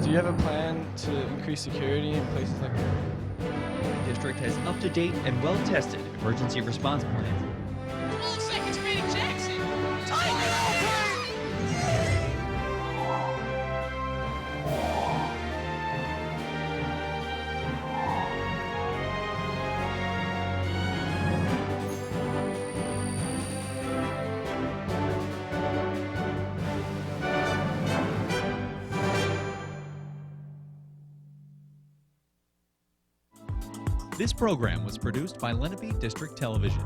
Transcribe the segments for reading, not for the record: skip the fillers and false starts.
Do you have a plan to increase security in places like that? The district has up-to-date and well-tested emergency response plans. 12 seconds remaining, Jackson. Time it This program was produced by Lenape District Television.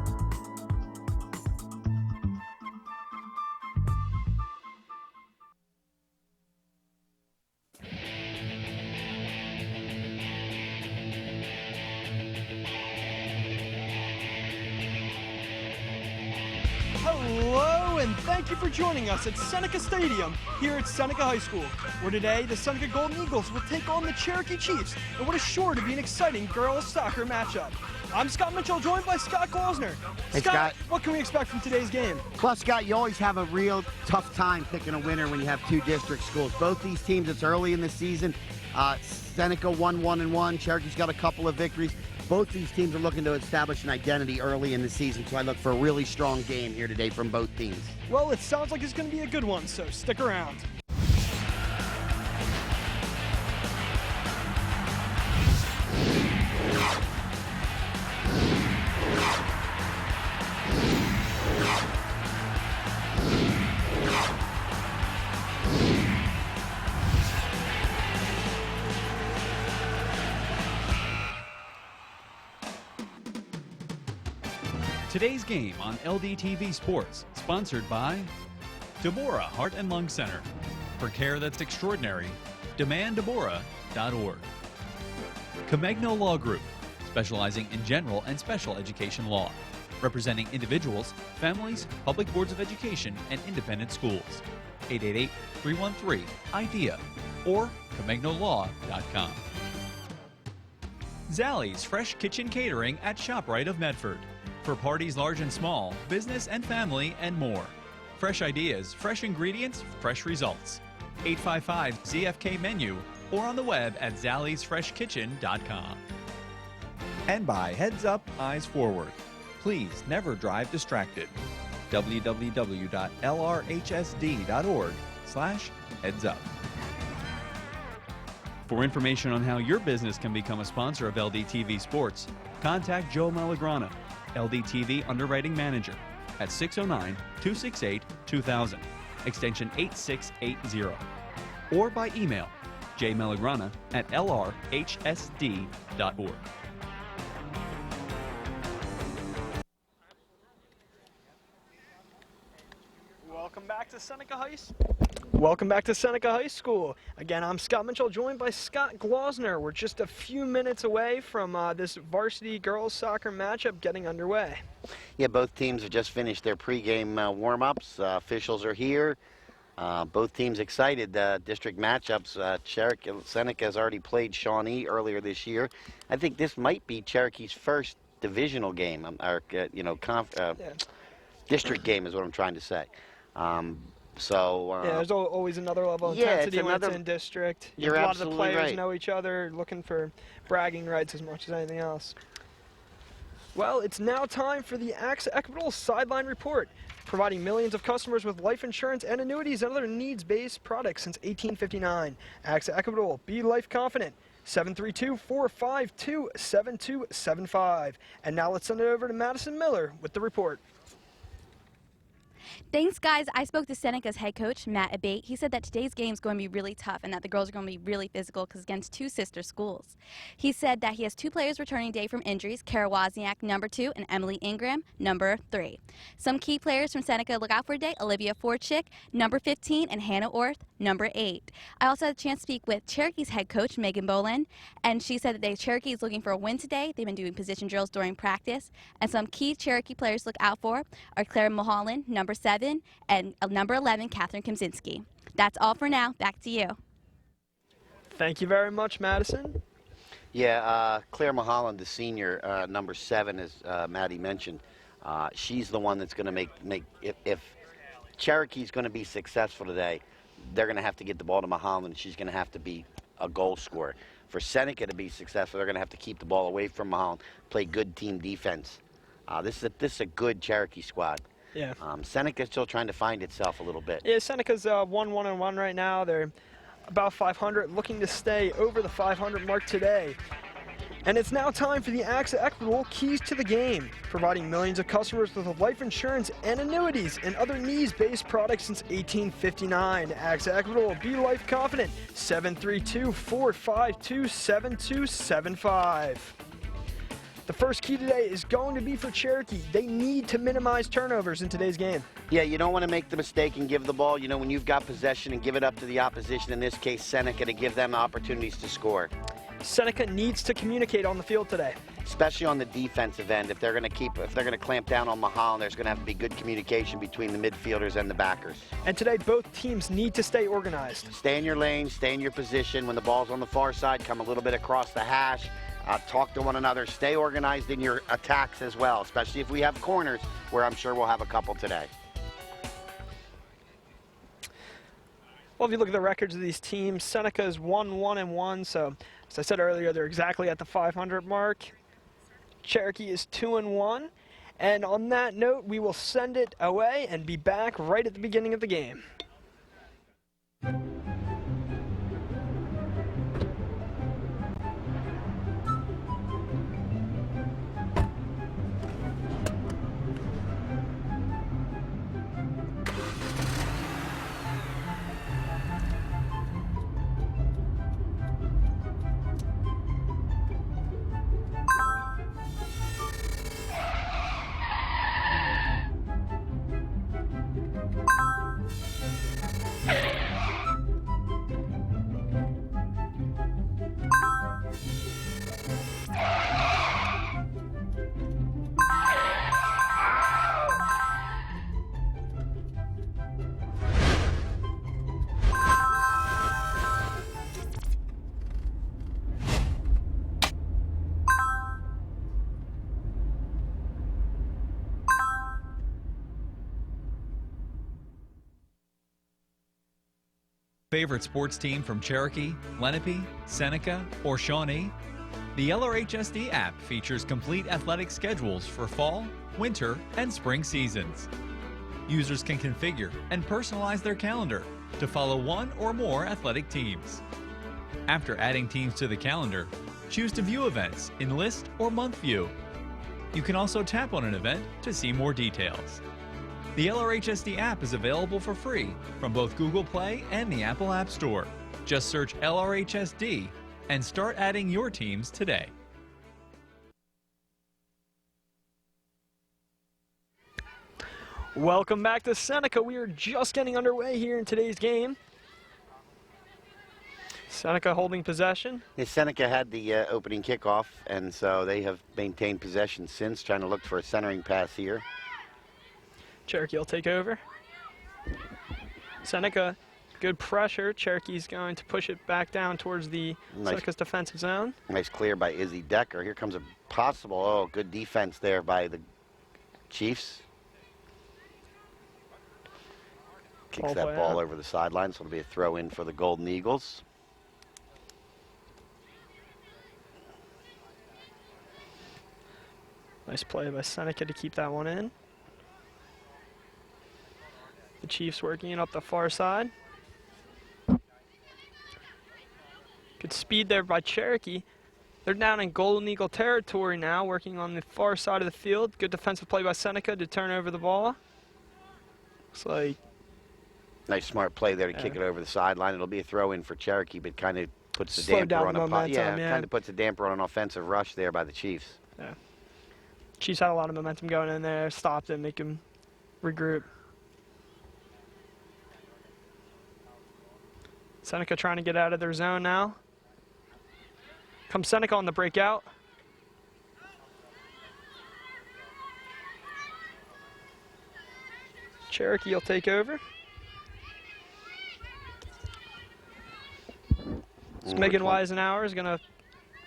Hello, and thank you for joining us at Seneca Stadium here at Seneca High School, where today the Seneca Golden Eagles will take on the Cherokee Chiefs in what is sure to be an exciting girls soccer matchup. I'm Scott Mitchell, joined by Scott Glosner. Hey, Scott, what can we expect from today's game? Well, Scott, you always have a real tough time picking a winner when you have two district schools. Both these teams, it's early in the season. Seneca won 1-1. Cherokee's got a couple of victories. Both these teams are looking to establish an identity early in the season, so I look for a really strong game here today from both teams. Well, it sounds like it's going to be a good one, so stick around. Today's game on LDTV Sports, sponsored by Deborah Heart and Lung Center. For care that's extraordinary, demanddeborah.org. Comegno Law Group, specializing in general and special education law, representing individuals, families, public boards of education, and independent schools. 888-313-IDEA or ComegnoLaw.com. Zallie's Fresh Kitchen Catering at ShopRite of Medford. For parties large and small, business and family, and more. Fresh ideas, fresh ingredients, fresh results. 855-ZFK menu or on the web at zalliesfreshkitchen.com. And by Heads Up, Eyes Forward. Please never drive distracted. www.lrhsd.org/headsup. For information on how your business can become a sponsor of LDTV Sports, contact Joe Malagrana, LDTV Underwriting Manager, at 609-268-2000, extension 8680, or by email jmelagrana@lrhsd.org. Welcome back to Seneca High School. Again, I'm Scott Mitchell, joined by Scott Glosner. We're just a few minutes away from this varsity girls soccer matchup getting underway. Yeah, both teams have just finished their pregame warm-ups. Officials are here. Both teams excited. District matchups. Seneca has already played Shawnee earlier this year. I think this might be Cherokee's first divisional game, district game is what I'm trying to say. There's always another level of intensity when it's in district. You're a lot absolutely of the players right. know each other, looking for bragging rights as much as anything else. Well, it's now time for the AXA Equitable Sideline Report, providing millions of customers with life insurance and annuities and other needs-based products since 1859. AXA Equitable, be life confident. 732-452-7275. And now let's send it over to Madison Miller with the report. Thanks, guys. I spoke to Seneca's head coach, Matt Abate. He said that today's game is going to be really tough and that the girls are going to be really physical because against two sister schools. He said that he has two players returning today from injuries, Kara Wozniak, number 2, and Emily Ingram, number 3. Some key players from Seneca look out for today, Olivia Forchick, number 15, and Hannah Orth, number 8. I also had a chance to speak with Cherokee's head coach, Megan Boland, and she said that Cherokee is looking for a win today. They've been doing position drills during practice, and some key Cherokee players to look out for are Claire Mulholland, number 7, and number 11, Catherine Kimzinski. That's all for now. Back to you. Thank you very much, Madison. Yeah, Claire Mulholland, the senior, number 7, as Maddie mentioned, she's the one that's going to make if Cherokee's going to be successful today, they're going to have to get the ball to Mulholland. She's going to have to be a goal scorer. For Seneca to be successful, they're going to have to keep the ball away from Mulholland, play good team defense. This is a good Cherokee squad. Yeah. Seneca's still trying to find itself a little bit. Yeah, Seneca's 1-1-1 right now. They're about 500, looking to stay over the 500 mark today. And it's now time for the AXA Equitable Keys to the Game, providing millions of customers with life insurance and annuities and other needs-based products since 1859. AXA Equitable, be life confident. 732-452-7275. The first key today is going to be for Cherokee. They need to minimize turnovers in today's game. Yeah, you don't want to make the mistake and give the ball, when you've got possession, and give it up to the opposition, in this case Seneca, to give them opportunities to score. Seneca needs to communicate on the field today. Especially on the defensive end. If they're going to clamp down on Mulholland, there's going to have to be good communication between the midfielders and the backers. And today, both teams need to stay organized. Stay in your lane, stay in your position. When the ball's on the far side, come a little bit across the hash. Talk to one another. Stay organized in your attacks as well, especially if we have corners, where I'm sure we'll have a couple today. Well, if you look at the records of these teams, Seneca is 1-1-1, so as I said earlier, they're exactly at the 500 mark. Cherokee is 2-1, and on that note, we will send it away and be back right at the beginning of the game. Favorite sports team from Cherokee, Lenape, Seneca, or Shawnee? The LRHSD app features complete athletic schedules for fall, winter, and spring seasons. Users can configure and personalize their calendar to follow one or more athletic teams. After adding teams to the calendar, choose to view events in list or month view. You can also tap on an event to see more details. The LRHSD app is available for free from both Google Play and the Apple App Store. Just search LRHSD and start adding your teams today. Welcome back to Seneca. We are just getting underway here in today's game. Seneca holding possession. Yeah, Seneca had the opening kickoff, and so they have maintained possession since, trying to look for a centering pass here. Cherokee will take over. Seneca, good pressure. Cherokee's going to push it back down towards the Seneca's defensive zone. Nice clear by Izzy Decker. Here comes a possible, good defense there by the Chiefs. Kicks that ball over the sideline, so it'll be a throw in for the Golden Eagles. Nice play by Seneca to keep that one in. The Chiefs working it up the far side. Good speed there by Cherokee. They're down in Golden Eagle territory now, working on the far side of the field. Good defensive play by Seneca to turn over the ball. Looks like... Nice smart play there to kick it over the sideline. It'll be a throw in for Cherokee, but kind of puts the damper on kind of puts a damper on an offensive rush there by the Chiefs. Yeah. Chiefs had a lot of momentum going in there, stopped it, make them regroup. Seneca trying to get out of their zone now. Comes Seneca on the breakout. Cherokee will take over. So Megan Weisenhour is going to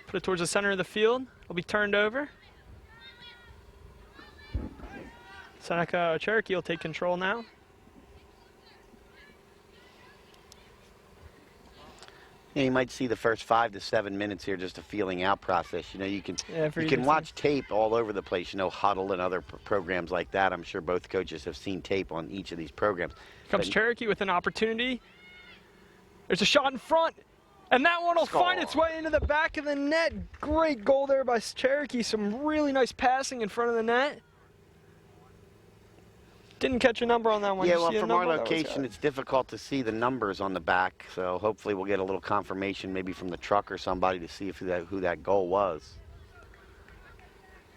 put it towards the center of the field. It'll be turned over. Seneca Cherokee will take control now. Yeah, you might see the first 5 to 7 minutes here just a feeling out process. You know, you can for you you can to watch tape all over the place. You know, Huddle and other programs like that. I'm sure both coaches have seen tape on each of these programs. Comes Cherokee with an opportunity. There's a shot in front, and that one will find its way into the back of the net. Great goal there by Cherokee. Some really nice passing in front of the net. Didn't catch a number on that one. Yeah, Did you well, see a from our number? That was location, good. it's difficult to see the numbers on the back. So hopefully we'll get a little confirmation maybe from the truck or somebody to see if who that goal was.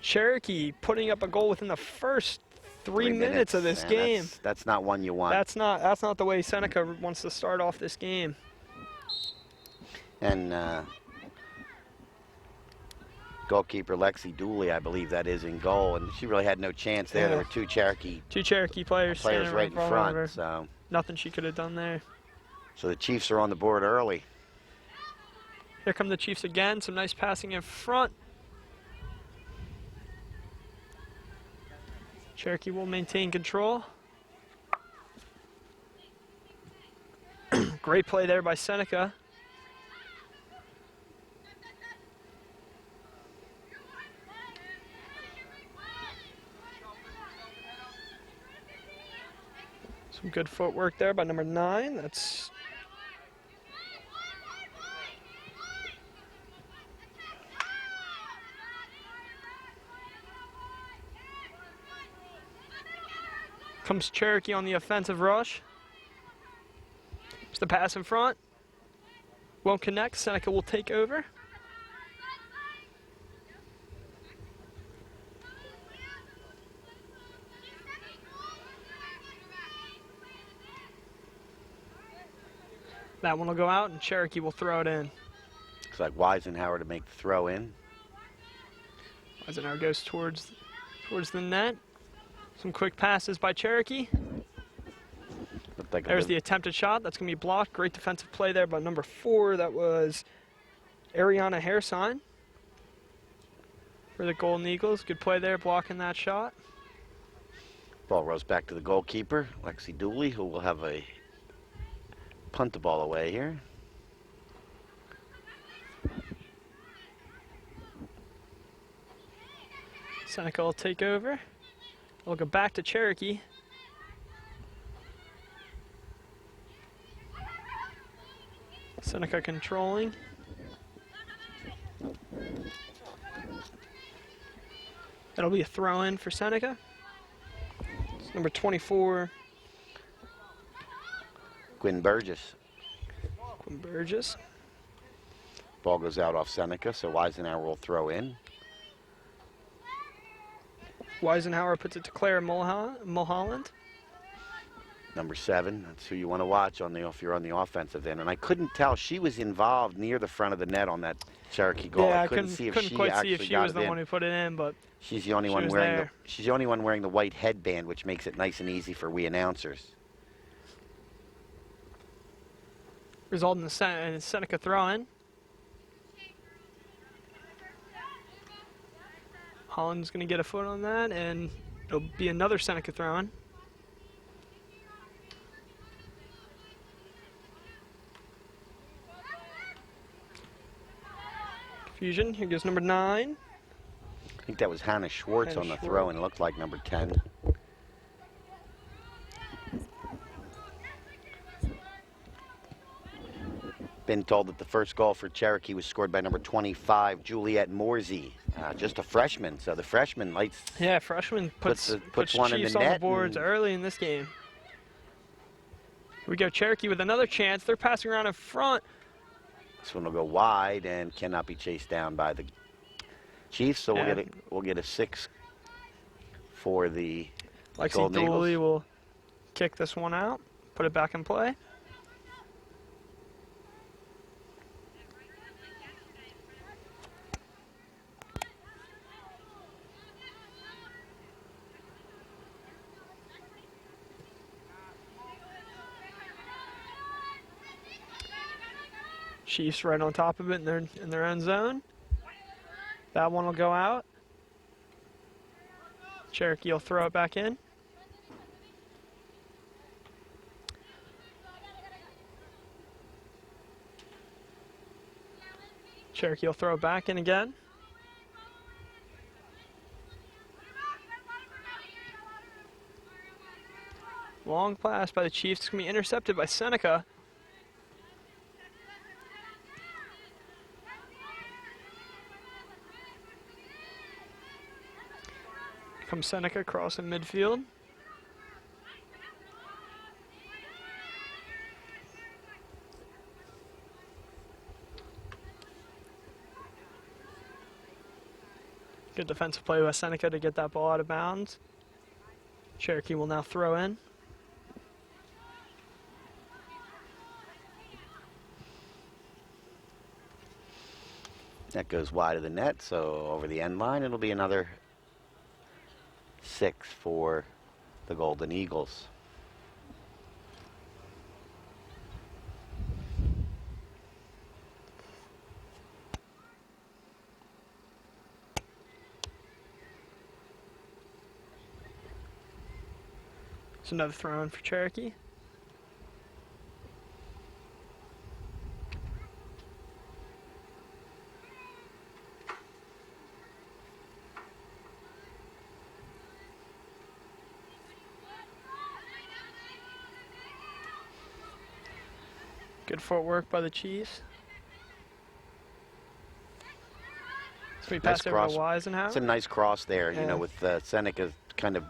Cherokee putting up a goal within the first 3 minutes of this Man, game. That's not one you want. That's not the way Seneca wants to start off this game. And goalkeeper Lexi Dooley, I believe that is, in goal, and she really had no chance there. Yeah. There were two Cherokee players standing right in front of front. her. So Nothing she could have done there. the Chiefs are on the board early. Here come the Chiefs again. Some nice passing in front. Cherokee will maintain control. Great play there by Seneca. Some good footwork there by number 9. That's comes Cherokee on the offensive rush. It's the pass in front. Won't connect. Seneca will take over. That one will go out, and Cherokee will throw it in. Looks like Weisenhower to make the throw in. Eisenhower goes towards the net. Some quick passes by Cherokee. Looked like There's the attempted shot. That's going to be blocked. Great defensive play there by number 4. That was Ariana Hairsign for the Golden Eagles. Good play there, blocking that shot. Ball rolls back to the goalkeeper, Lexi Dooley, who will have a punt the ball away here. Seneca will take over. We'll go back to Cherokee. Seneca controlling. That'll be a throw-in for Seneca. It's number 24, Quinn Burgess. Quinn Burgess. Ball goes out off Seneca, so Weisenhower will throw in. Weisenhower puts it to Claire Mulholland. Number 7, that's who you want to watch if you're on the offensive end. And I couldn't tell, she was involved near the front of the net on that Cherokee goal. Yeah, I couldn't see if couldn't she quite actually see if she got was it the in. one who put it in, but She's the only she one was wearing there. she's the only one wearing the white headband, which makes it nice and easy for we announcers. result in the Seneca throw-in. Holland's going to get a foot on that, and it'll be another Seneca throw-in. Confusion. Here goes number 9. I think that was Hannah Schwartz Hannah on the Schwartz. throw, and it looked like number 10. Been told that the first goal for Cherokee was scored by number 25, Juliet Morsey, just a freshman. So the freshman lights. Yeah, freshman puts one in the Chiefs on the net boards and- early in this game. Here we go, Cherokee with another chance. They're passing around in front. This one will go wide and cannot be chased down by the Chiefs. So Yeah. we'll get a 6 for the Lexi Golden Dooley Eagles. will kick this one out, put it back in play. Chiefs right on top of it in their own zone. That one will go out. Cherokee will throw it back in. Cherokee will throw it back in again. Long pass by the Chiefs. It's going to be intercepted by Seneca. Here comes Seneca crossing midfield. Good defensive play by Seneca to get that ball out of bounds. Cherokee will now throw in. That goes wide of the net, so over the end line, it'll be another 6 for the Golden Eagles. It's another throw in for Cherokee. Good footwork by the Chiefs. So we Nice pass over cross. to Weisenhower. It's a nice cross there, Yeah. you know, with Seneca kind of,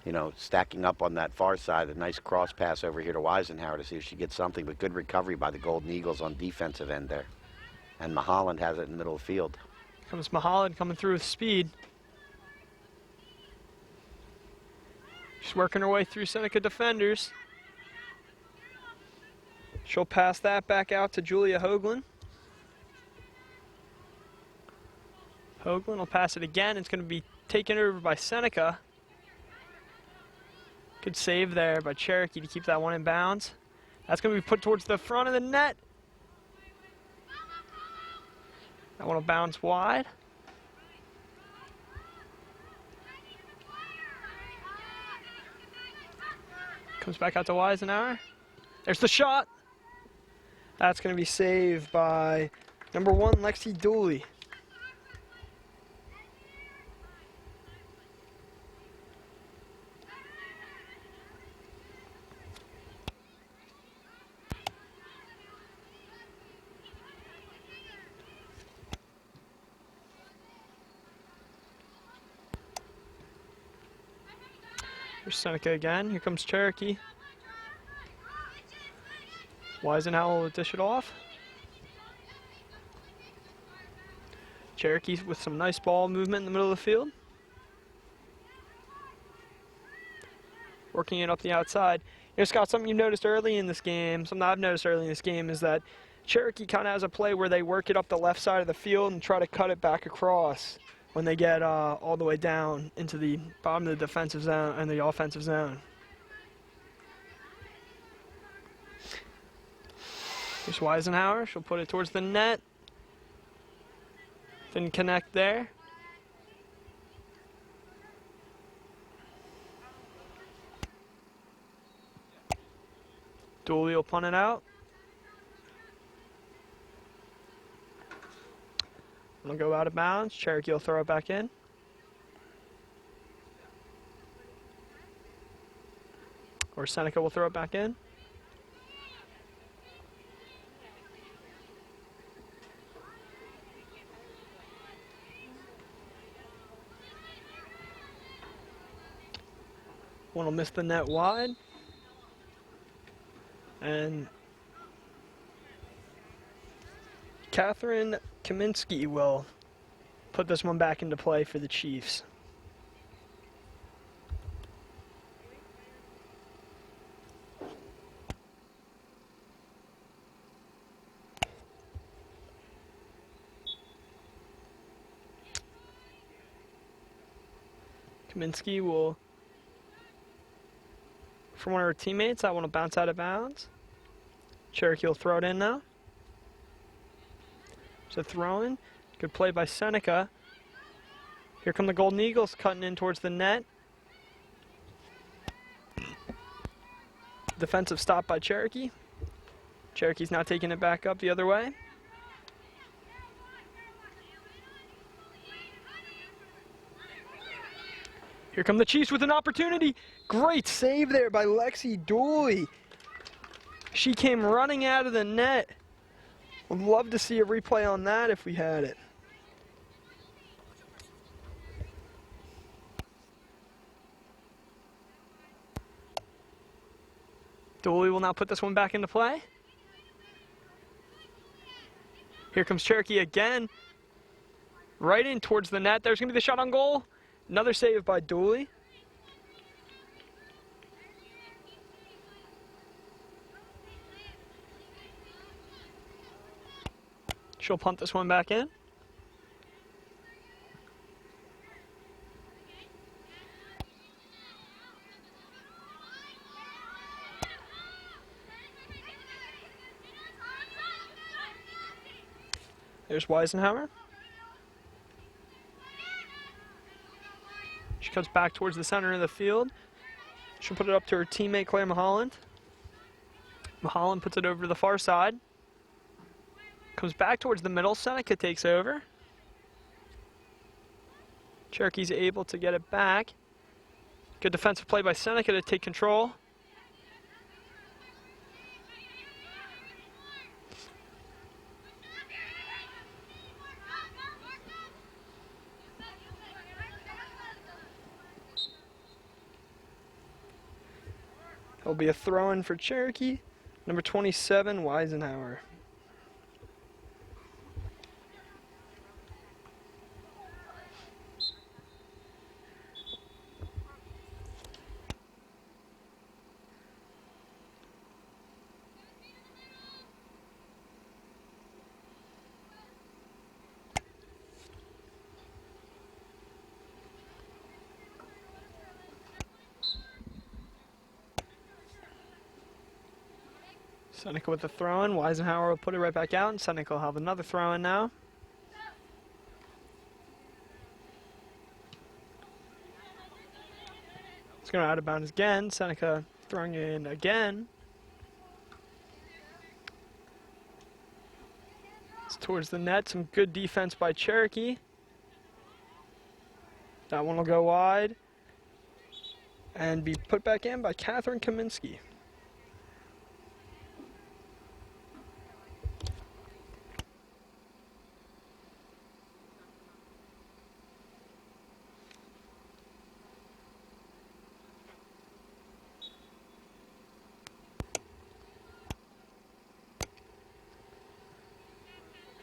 you know, stacking up on that far side. A nice cross pass over here to Weisenhower to see if she gets something, but good recovery by the Golden Eagles on defensive end there. And Mulholland has it in the middle of the field. Comes Mulholland coming through with speed. She's working her way through Seneca defenders. She'll pass that back out to Julia Hoagland. Hoagland will pass it again. It's going to be taken over by Seneca. Good save there by Cherokee to keep that one in bounds. That's going to be put towards the front of the net. That one will bounce wide. Comes back out to Weisenhower. There's the shot. That's going to be saved by number 1, Lexi Dooley. Here's Seneca again. Here comes Cherokee. Weisenhower will dish it off. Cherokee with some nice ball movement in the middle of the field. Working it up the outside. You know, Scott, something you noticed early in this game, something I've noticed early in this game is that Cherokee kind of has a play where they work it up the left side of the field and try to cut it back across when they get all the way down into the bottom of the defensive zone and the offensive zone. Here's Weisenhower. She'll put it towards the net. Didn't connect there. Dooley will punt it out. It'll go out of bounds. Cherokee will throw it back in. Or Seneca will throw it back in. One will miss the net wide. And Catherine Kaminsky will put this one back into play for the Chiefs. Kaminsky will, from one of her teammates, that one will bounce out of bounds. Cherokee will throw it in now. So throw in. Good play by Seneca. Here come the Golden Eagles cutting in towards the net. Defensive stop by Cherokee. Cherokee's now taking it back up the other way. Here come the Chiefs with an opportunity. Great save there by Lexi Dooley. She came running out of the net. Would love to see a replay on that if we had it. Dooley will now put this one back into play. Here comes Cherokee again. Right in towards the net. There's going to be the shot on goal. Another save by Dooley. She'll punt this one back in. There's Weisenhower. She comes back towards the center of the field. She'll put it up to her teammate Claire Mulholland. Mulholland puts it over to the far side. Comes back towards the middle. Seneca takes over. Cherokee's able to get it back. Good defensive play by Seneca to take control. There'll be a throw-in for Cherokee. Number 27, Weisenhower. Seneca with the throw-in. Weisenhower will put it right back out, and Seneca will have another throw-in now. It's going out of bounds again. Seneca throwing it in again. It's towards the net. Some good defense by Cherokee. That one will go wide and be put back in by Catherine Kaminsky.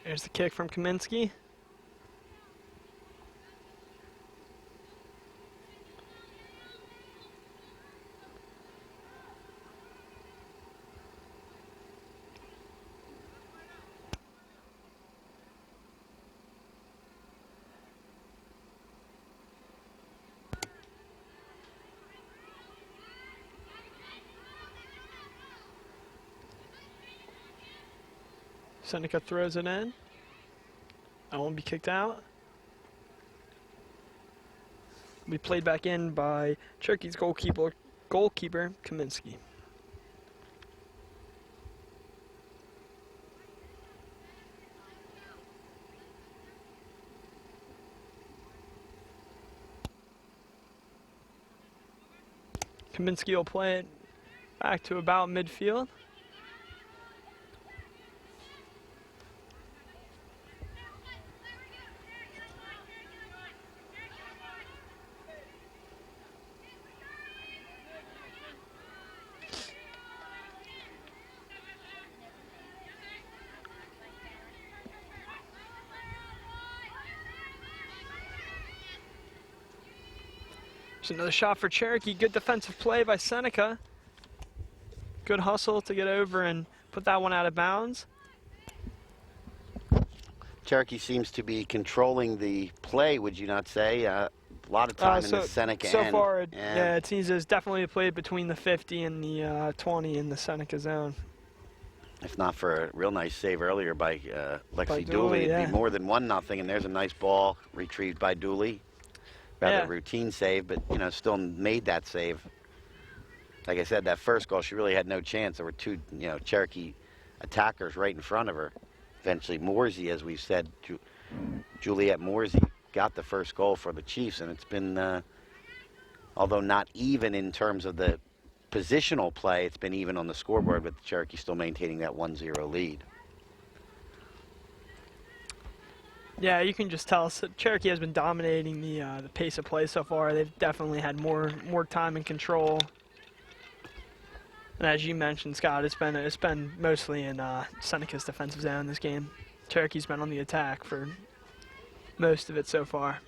There's the kick from Kaminsky. Seneca throws it in. That won't be kicked out. Be played back in by Cherokee's goalkeeper Kaminsky. Kaminsky will play it back to about midfield. There's another shot for Cherokee. Good defensive play by Seneca. Good hustle to get over and put that one out of bounds. Cherokee seems to be controlling the play, would you not say? A lot of time in the Seneca so end. So far, yeah, it seems it's definitely played between the 50 and the 20 in the Seneca zone. If not for a real nice save earlier by Lexi Dooley, it'd be more than 1-0, and there's a nice ball retrieved by Dooley. Rather routine save, but still made that save. Like I said, that first goal, she really had no chance. There were two, Cherokee attackers right in front of her. Eventually, Morsey, as we've said, Juliet Morsey got the first goal for the Chiefs, and it's been although not even in terms of the positional play. It's been even on the scoreboard, with Cherokee still maintaining that 1-0 lead. Yeah, you can just tell Cherokee has been dominating the pace of play so far. They've definitely had more time and control. And as you mentioned, Scott, it's been mostly in Seneca's defensive zone this game. Cherokee's been on the attack for most of it so far.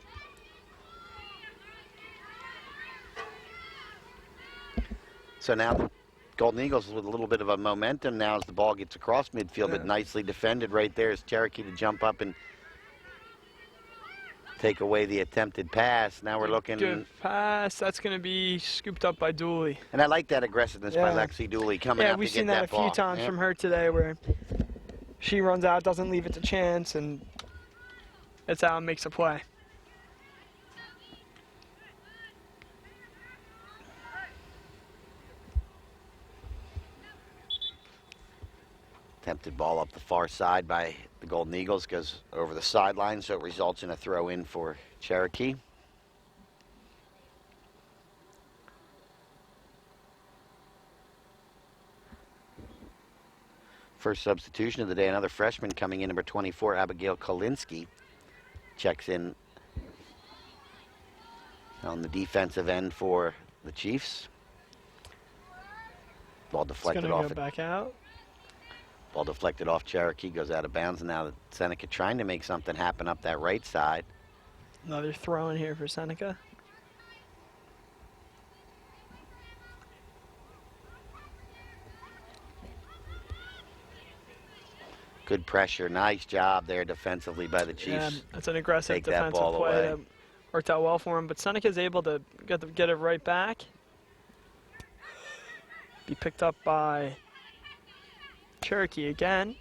So now the Golden Eagles with a little bit of a momentum now as the ball gets across midfield, Yeah. but nicely defended right there as Cherokee to jump up and take away the attempted pass. Now we're looking. Good pass. That's going to be scooped up by Dooley. And I like that aggressiveness by Yeah. Lexi Dooley coming out to we've get seen that a ball. few times Yep. from her today, where she runs out, doesn't leave it to chance, and that's how it makes a play. Attempted ball up the far side by the Golden Eagles, goes over the sideline, so it results in a throw in for Cherokee. First substitution of the day, another freshman coming in, number 24, Abigail Kolinsky. Checks in on the defensive end for the Chiefs. Ball It's deflected going off to go back out. Ball deflected off Cherokee, goes out of bounds, and now Seneca trying to make something happen up that right side. Another throw in here for Seneca. Good pressure, nice job there defensively by the Yeah, Chiefs. that's an aggressive Take that defensive ball play away. that worked out well for him. But Seneca's able to get it right back. Be picked up by Cherokee again.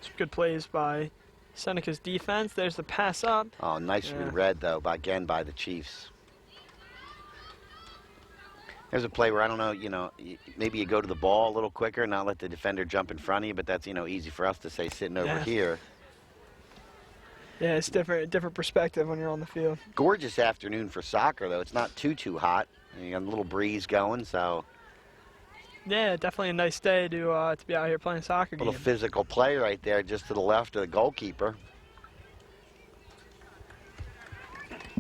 Some good plays by Seneca's defense. There's the pass up. Oh, nicely Yeah. read, though, again by the Chiefs. There's a play where, I don't know, maybe you go to the ball a little quicker, not let the defender jump in front of you, but that's, easy for us to say sitting over Yeah. here. Yeah, it's different perspective when you're on the field. Gorgeous afternoon for soccer, though. It's not too hot. You got a little breeze going, so Yeah, definitely a nice day to be out here playing soccer a little game. physical play right there just to the left of the goalkeeper.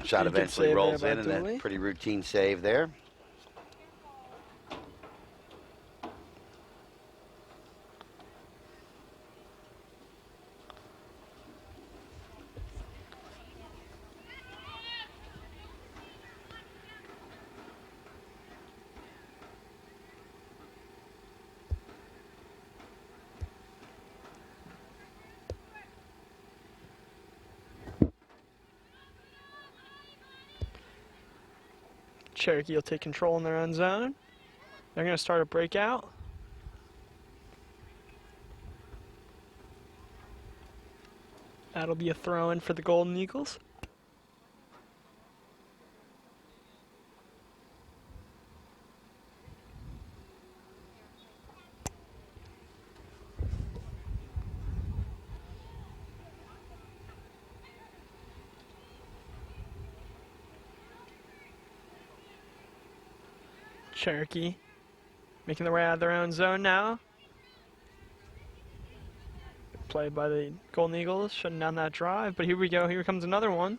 Shot Pretty good eventually save rolls there in, by and Dooley. a pretty routine save there. Cherokee will take control in their own zone. They're going to start a breakout. That'll be a throw in for the Golden Eagles. Cherokee making their way out of their own zone now. Played by the Golden Eagles, shutting down that drive. But here we go. Here comes another one.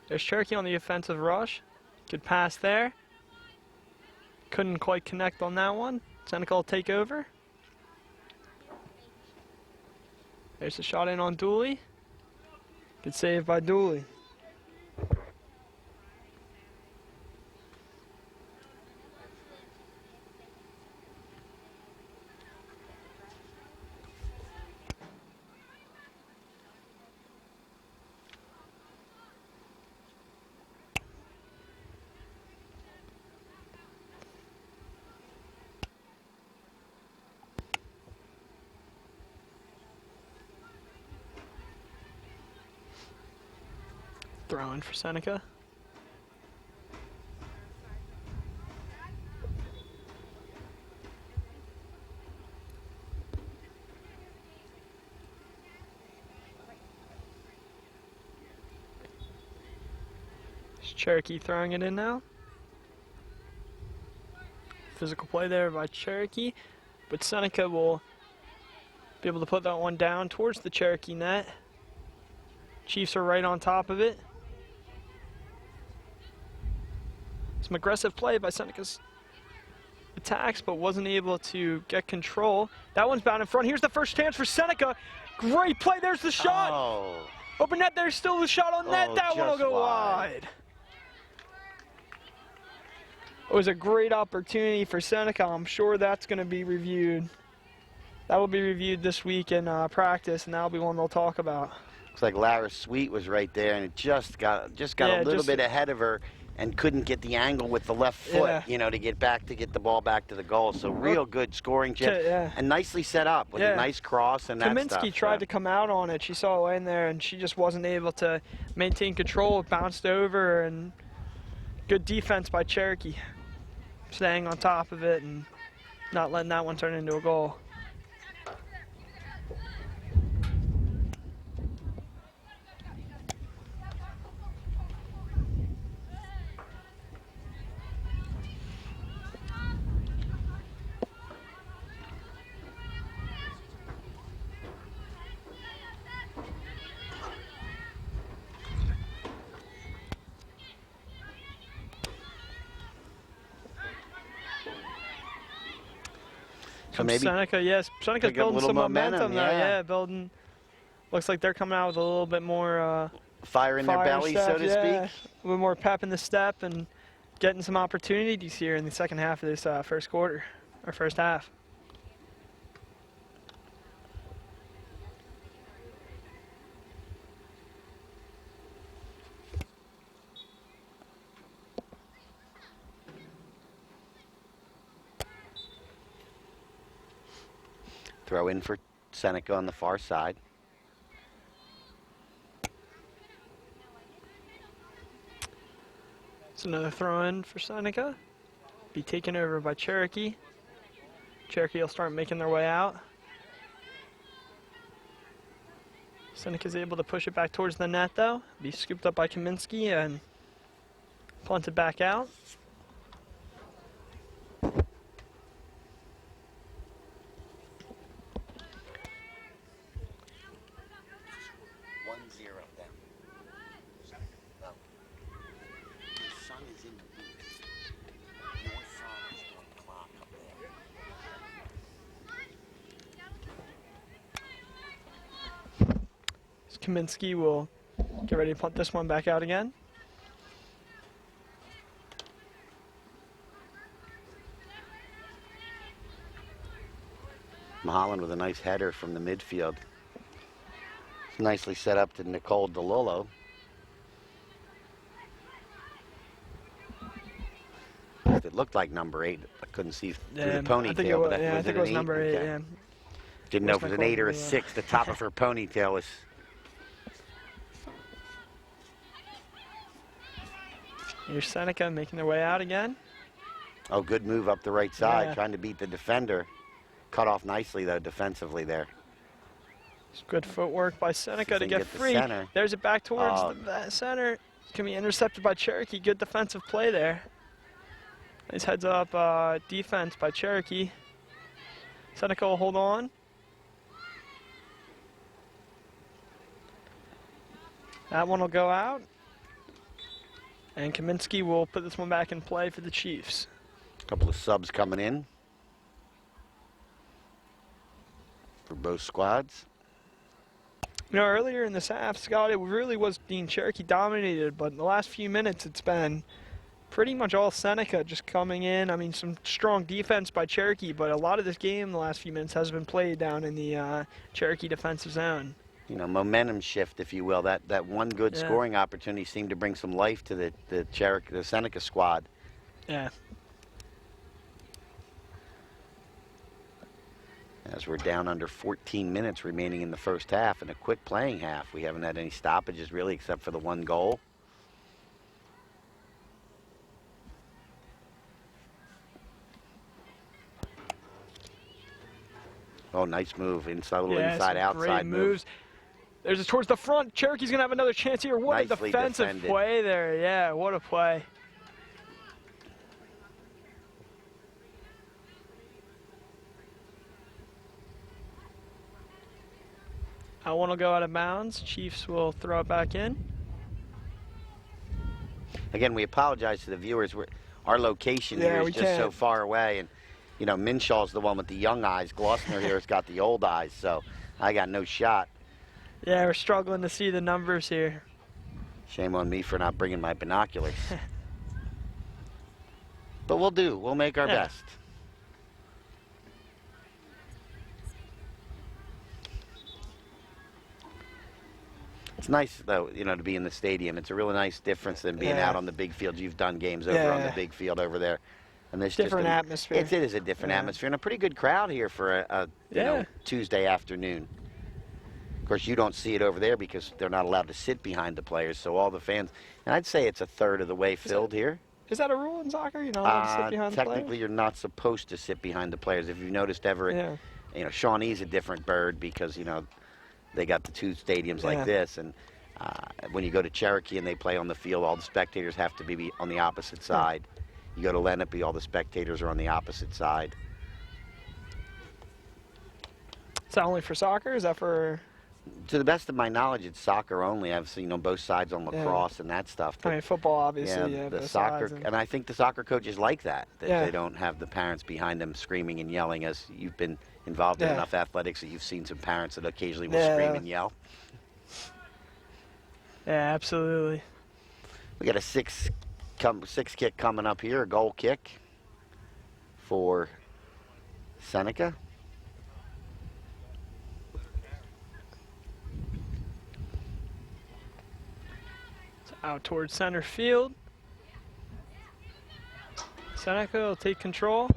There's Cherokee on the offensive rush. Good pass there. Couldn't quite connect on that one. Seneca will take over. There's the shot in on Dooley. Good save by Dooley. Throwing for Seneca. Cherokee throwing it in now. Physical play there by Cherokee, but Seneca will be able to put that one down towards the Cherokee net. Chiefs are right on top of it. Some aggressive play by Seneca's attacks, but wasn't able to get control. That one's bound in front. Here's the first chance for Seneca. Great play, there's the shot. Oh. Open net, there's still the shot on net. Oh, That one will just go wide. It was a great opportunity for Seneca. I'm sure that's going to be reviewed. That will be reviewed this week in practice, and that'll be one they'll talk about. Looks like Lara Sweet was right there, and it just got a little bit ahead of her and couldn't get the angle with the left foot, you know, to get the ball back to the goal. So real good scoring chip, and nicely set up with a nice cross and that stuff. Kaminsky tried to come out on it. She saw it in there, and she just wasn't able to maintain control. It bounced over, and good defense by Cherokee, staying on top of it and not letting that one turn into a goal. So maybe Seneca, yes. Seneca's building some momentum now. yeah. Building. Looks like they're coming out with a little bit more fire in their belly, so to speak. A little more pep in the step and getting some opportunities here in the second half of this first quarter, or first half. Throw in for Seneca on the far side. It's another throw in for Seneca. Be taken over by Cherokee. Cherokee will start making their way out. Seneca's able to push it back towards the net though. Be scooped up by Kaminsky and punted back out. 1-0 down. No. Your son is in the booth. Your son is doing clock up there. Kaminsky will get ready to punt this one back out again. Mulholland with a nice header from the midfield. It's nicely set up to Nicole DeLolo. It looked like number 8. I couldn't see through the ponytail. I think it was, but I think it was an number 8. Okay. Yeah. Didn't know if it was an 8 or a 6. The top of her ponytail was. Here's Seneca making their way out again. Oh, good move up the right side, Yeah. trying to beat the defender. Cut off nicely, though, defensively there. It's good footwork by Seneca to they get get the free. center. There's it back towards Oh. the center. It's going to be intercepted by Cherokee. Good defensive play there. Nice heads up defense by Cherokee. Seneca will hold on. That one will go out. And Kaminsky will put this one back in play for the Chiefs. A couple of subs coming in for both squads. You know, earlier in this half, Scott, it really was being Cherokee dominated, but in the last few minutes, it's been pretty much all Seneca just coming in. I mean, some strong defense by Cherokee, but a lot of this game in the last few minutes has been played down in the Cherokee defensive zone. You know, momentum shift, if you will. That one good scoring opportunity seemed to bring some life to the Seneca squad. Yeah. As we're down under 14 minutes remaining in the first half and a quick playing half. We haven't had any stoppages really except for the one goal. Oh, nice move. Inside, little inside, outside great moves. There's it towards the front. Cherokee's going to have another chance here. What a Nicely defensive defended. play there. Yeah, what a play. I want to go out of bounds. Chiefs will throw it back in. Again, we apologize to the viewers. Our location Yeah, here is we just so can't. far away, and you know, Minshaw's the one with the young eyes. Glossner here has got the old eyes, so I got no shot. Yeah, we're struggling to see the numbers here. Shame on me for not bringing my binoculars. But we'll do. We'll make our Yeah. best. It's nice, though, you know, to be in the stadium. It's a really nice difference than being Yeah. out on the big field. You've done games over on the Yeah. big field over there. And there's Different just atmosphere. It is a different Yeah. atmosphere and a pretty good crowd here for a you know, Yeah. Tuesday afternoon. Of course, you don't see it over there because they're not allowed to sit behind the players. So all the fans, and I'd say it's a third of the way filled here. Is that a rule in soccer? You're not allowed to sit behind the Technically, players? you're not supposed to sit behind the players. If you've noticed, Everett, Yeah. you know, Shawnee's a different bird because, you know, they got the two stadiums like Yeah. this. And when you go to Cherokee and they play on the field, all the spectators have to be on the opposite side. You go to Lenape, all the spectators are on the opposite side. Is that only for soccer? Is that for... To the best of my knowledge, it's soccer only. I've seen on both sides on Yeah. lacrosse and that stuff. I mean, football, obviously. yeah, Yeah, the both soccer, sides and I think the soccer coaches like that. That Yeah. they don't have the parents behind them screaming and yelling. As you've been involved in Yeah. enough athletics that you've seen some parents that occasionally will Yeah. scream and yell. Yeah, absolutely. We got a six kick coming up here, a goal kick for Seneca. It's out towards center field. Seneca will take control.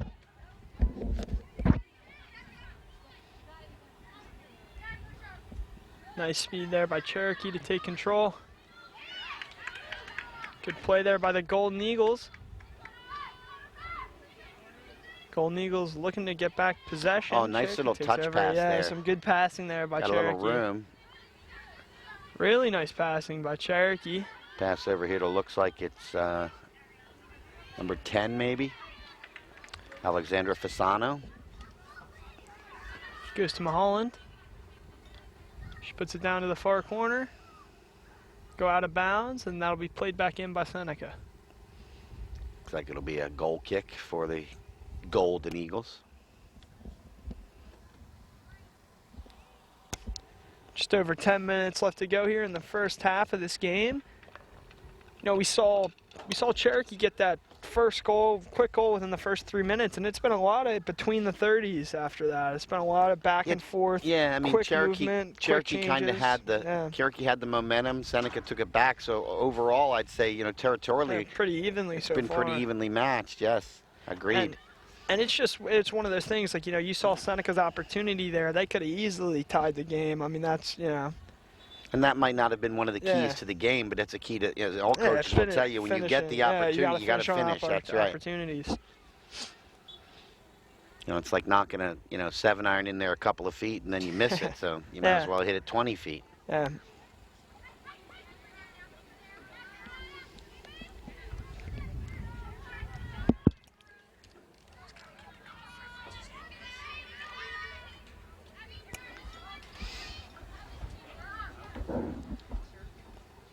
Nice speed there by Cherokee to take control. Good play there by the Golden Eagles. Golden Eagles looking to get back possession. Oh, nice Cherokee little takes touch over. pass yeah, there. some good passing there by Got a Cherokee. little room. Really nice passing by Cherokee. Pass over here to looks like it's number 10 maybe. Alexandra Fasano. Goes to Mulholland. She puts it down to the far corner. Go out of bounds, and that'll be played back in by Seneca. Looks like it'll be a goal kick for the Golden Eagles. Just over 10 minutes left to go here in the first half of this game. You know, we saw Cherokee get that first goal, quick goal within the first 3 minutes, and it's been a lot of between the 30s after that. It's been a lot of back and forth. Yeah, I mean quick Cherokee movement, Cherokee quick kind of changes. had the Yeah. Cherokee had the momentum. Seneca took it back. So overall, I'd say, you know, territorially, Yeah, pretty evenly it's so been far. pretty evenly matched. Yes, agreed. And it's one of those things, like, you know, you saw Seneca's opportunity there. They could have easily tied the game. I mean, that's, you know. And that might not have been one of the keys Yeah. to the game, but it's a key to, you know, all Yeah, coaches will tell you when you get finishing. the Yeah, opportunity, you got to on finish. That's right. Opportunities. You know, it's like knocking a 7-iron in there a couple of feet and then you miss it. So you might as Yeah. well hit it 20 feet. Yeah.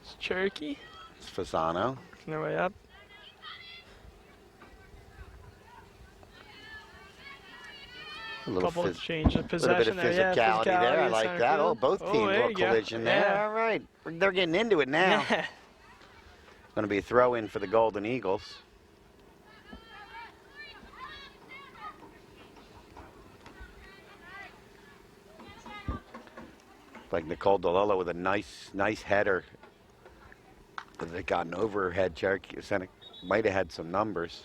It's Cherokee. It's Fasano. On their way up. A little, Couple of change of little bit possession of there. Yeah, physicality there. I in like center that. Oh, field. both teams, there little you go. collision there. Yeah. All right. They're getting into it now. Yeah. Going to be a throw in for the Golden Eagles. Like Nicole DeLillo with a nice header. But they got an overhead. Cherokee Seneca might have had some numbers.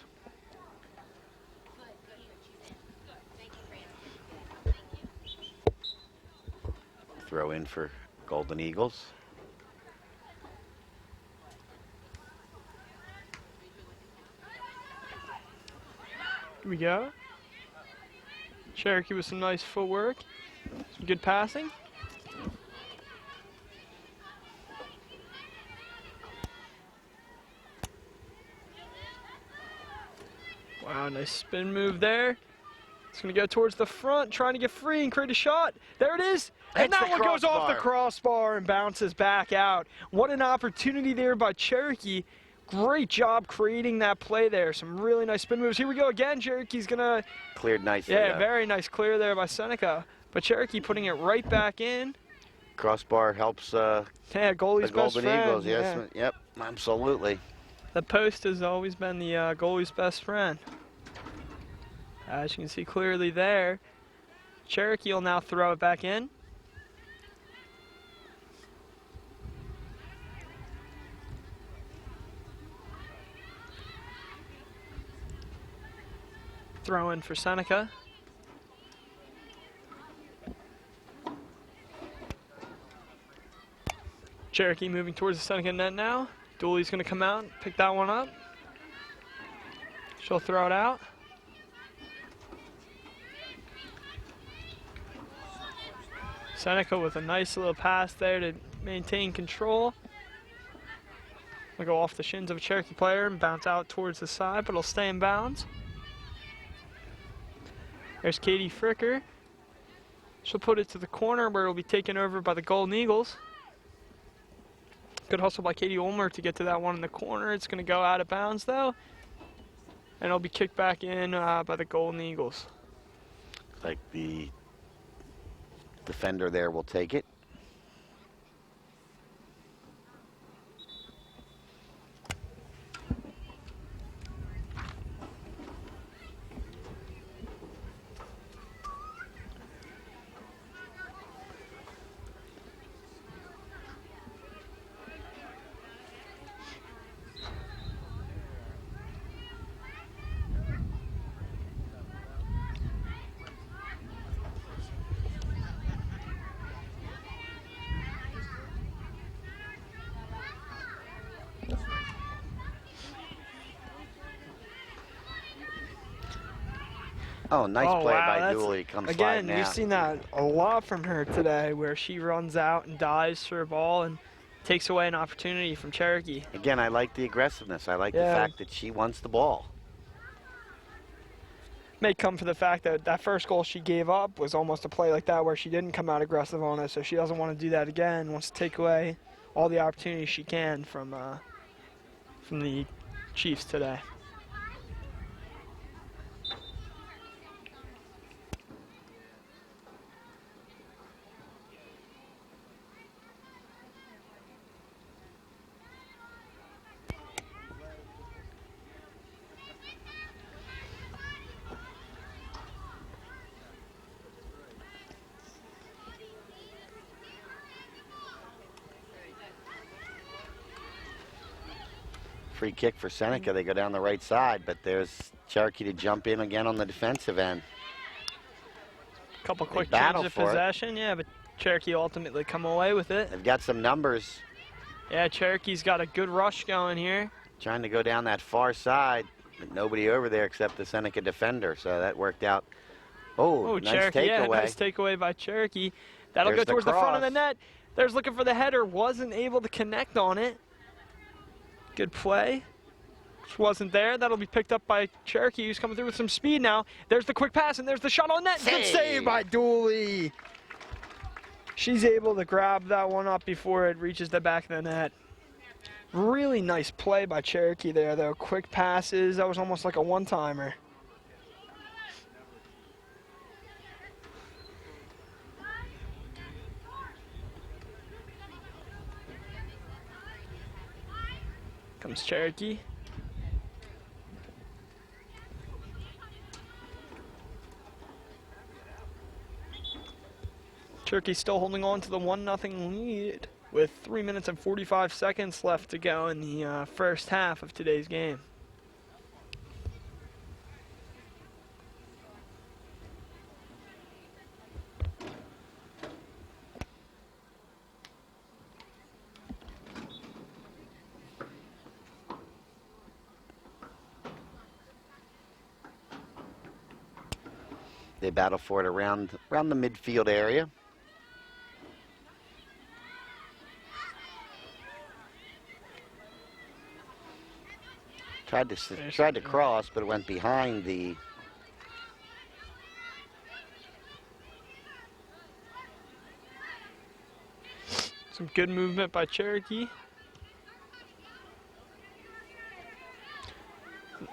Throw in for Golden Eagles. Here we go. Cherokee with some nice footwork. Some good passing. a nice spin move there. It's going to go towards the front, trying to get free and create a shot. There it is. And Hits that the one goes off the crossbar. crossbar and bounces back out. What an opportunity there by Cherokee. Great job creating that play there. Some really nice spin moves. Here we go again. Cherokee's going to... Cleared nicely. Yeah, though. very nice clear there by Seneca. But Cherokee putting it right back in. Crossbar helps Yeah, goalie's the best Golden friend. Eagles. Yes, Yeah. yep, absolutely. The post has always been the goalie's best friend. As you can see clearly there, Cherokee will now throw it back in. Throw in for Seneca. Cherokee moving towards the Seneca net now. Dooley's going to come out and pick that one up. She'll throw it out. Seneca with a nice little pass there to maintain control. Will go off the shins of a Cherokee player and bounce out towards the side, but it'll stay in bounds. There's Katie Fricker. She'll put it to the corner where it'll be taken over by the Golden Eagles. Good hustle by Katie Ulmer to get to that one in the corner. It's going to go out of bounds though. And it'll be kicked back in by the Golden Eagles. Like the defender there will take it. Oh, nice play by that's- Dooley. Comes Again, sliding we've out. seen that a lot from her today, where she runs out and dives for a ball and takes away an opportunity from Cherokee. Again, I like the aggressiveness. I like the Yeah. fact that she wants the ball. May come for the fact that that first goal she gave up was almost a play like that where she didn't come out aggressive on it, so she doesn't want to do that again. Wants to take away all the opportunities she can from the Chiefs today. Free kick for Seneca. They go down the right side, but there's Cherokee to jump in again on the defensive end. Couple quick battle changes of for it. possession, yeah, but Cherokee ultimately come away with it. They've got some numbers. Yeah, Cherokee's got a good rush going here. Trying to go down that far side, but nobody over there except the Seneca defender, so that worked out. Oh, nice Cherokee, yeah, takeaway. nice takeaway by Cherokee. That'll There's go the towards the front of the cross. net. There's looking for the header, wasn't able to connect on it. Good play. Which wasn't there. That'll be picked up by Cherokee, who's coming through with some speed now. There's the quick pass, and there's the shot on net. Good save by Dooley. She's able to grab that one up before it reaches the back of the net. Really nice play by Cherokee there, though. Quick passes. That was almost like a one-timer. Comes Cherokee. Cherokee still holding on to the 1-0 lead with 3 minutes and 45 seconds left to go in the first half of today's game. They battle for it around the midfield area. Tried to cross, but it went behind the. Some good movement by Cherokee.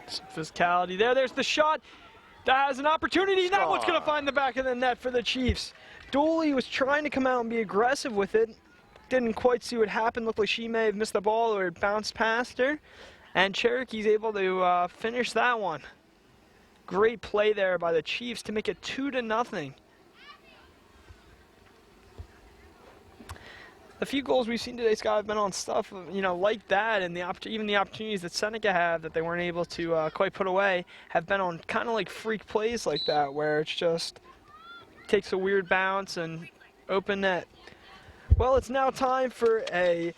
Some physicality there. There's the shot. That has an opportunity. That one's going to find the back of the net for the Chiefs. Dooley was trying to come out and be aggressive with it. Didn't quite see what happened. Looked like she may have missed the ball or it bounced past her. And Cherokee's able to finish that one. Great play there by the Chiefs to make it 2-0. The few goals we've seen today, Scott, have been on stuff, like that, and even the opportunities that Seneca have that they weren't able to quite put away have been on kind of like freak plays like that, where it's just takes a weird bounce and open net. Well, it's now time for a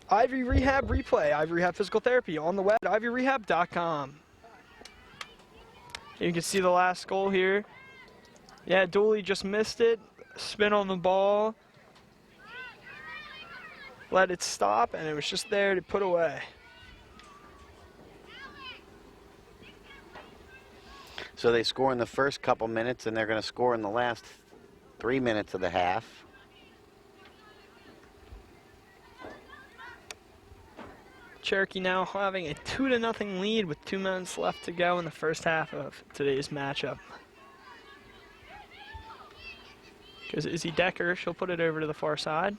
Ivy Rehab replay. Ivy Rehab Physical Therapy on the web at ivyrehab.com. You can see the last goal here. Yeah, Dooley just missed it. Spin on the ball. Let it stop, and it was just there to put away. So they score in the first couple minutes, and they're going to score in the last 3 minutes of the half. Cherokee now having a 2-0 lead with 2 minutes left to go in the first half of today's matchup. Goes Izzy Decker. She'll put it over to the far side.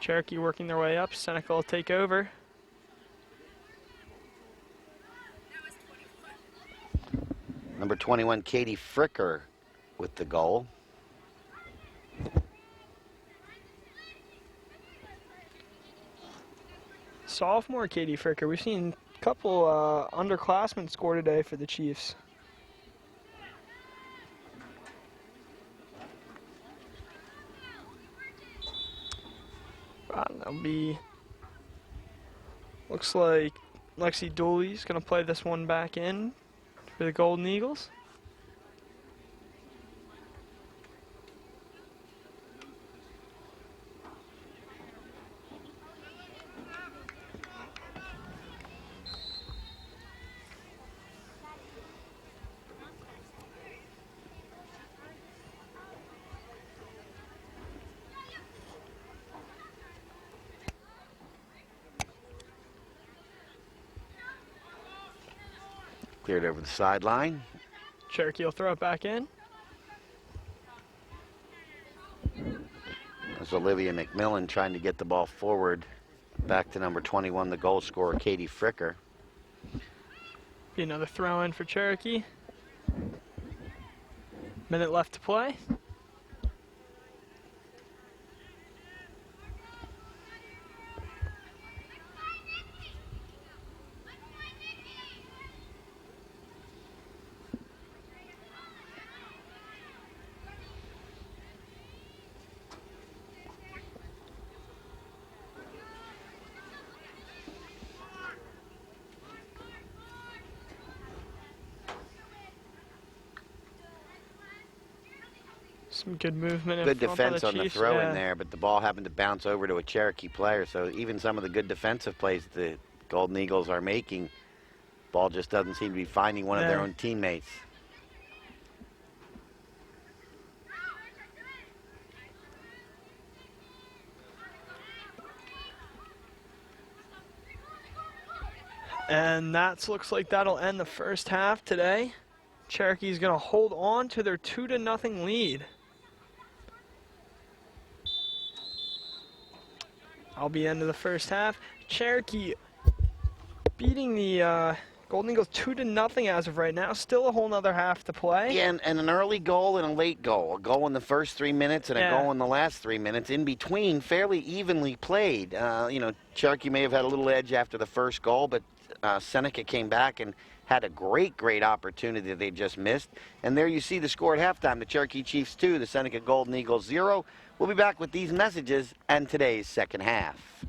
Cherokee working their way up. Seneca will take over. Number 21, Katie Fricker with the goal. Sophomore Katie Fricker. We've seen a couple underclassmen score today for the Chiefs. That'll be, looks like Lexi Dooley's going to play this one back in for the Golden Eagles. Cleared over the sideline. Cherokee will throw it back in. There's Olivia McMillan trying to get the ball forward. Back to number 21, the goal scorer, Katie Fricker. Be another throw in for Cherokee. Minute left to play. Some good movement. Good in front by defense the on the Chiefs. throw Yeah. in there, but the ball happened to bounce over to a Cherokee player. So even some of the good defensive plays the Golden Eagles are making, ball just doesn't seem to be finding one of their Yeah. own teammates. And that looks like that'll end the first half today. Cherokee's going to hold on to their 2-0 lead. I'll be end of the first half. Cherokee beating the Golden Eagles 2-0 as of right now. Still a whole nother half to play. Yeah, and an early goal and a late goal. A goal in the first 3 minutes and a goal in the last 3 minutes. In between, fairly evenly played. Cherokee may have had a little edge after the first goal, but Seneca came back and had a great opportunity that they just missed. And there you see the score at halftime. The Cherokee Chiefs 2, the Seneca Golden Eagles 0. We'll be back with these messages and today's second half.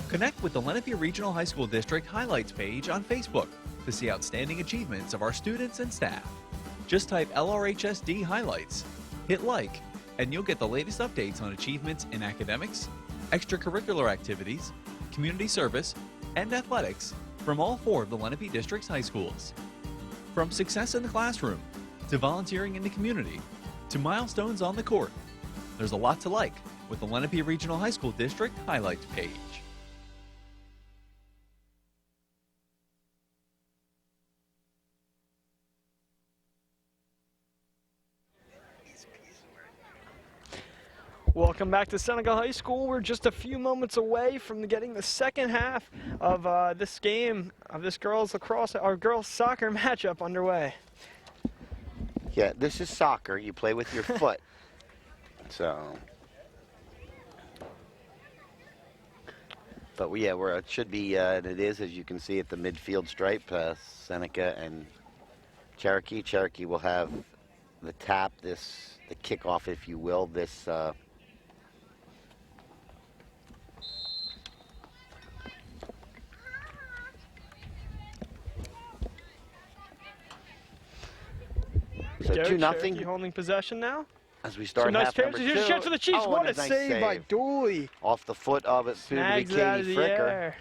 Connect with the Lenape Regional High School District highlights page on Facebook to see outstanding achievements of our students and staff. Just type LRHSD highlights, hit like, and you'll get the latest updates on achievements in academics, extracurricular activities, community service, and athletics from all 4 of the Lenape District's high schools. From success in the classroom, to volunteering in the community, to milestones on the court, there's a lot to like with the Lenape Regional High School District Highlights page. Welcome back to Seneca High School. We're just a few moments away from getting the second half of this game, of this girls lacrosse, or girls soccer matchup underway. Yeah, this is soccer. You play with your foot. So, but yeah, it should be, and it is, as you can see at the midfield stripe, Seneca and Cherokee. Cherokee will have the tap, the kickoff, if you will, this so 2-0 Cherokee holding possession now. as we start Nice half number chances. 2. Here's a chance for the Chiefs. Oh, What and a nice save by Dooley. Off the foot of it, soon to be Snags it out of Katie the Fricker. air.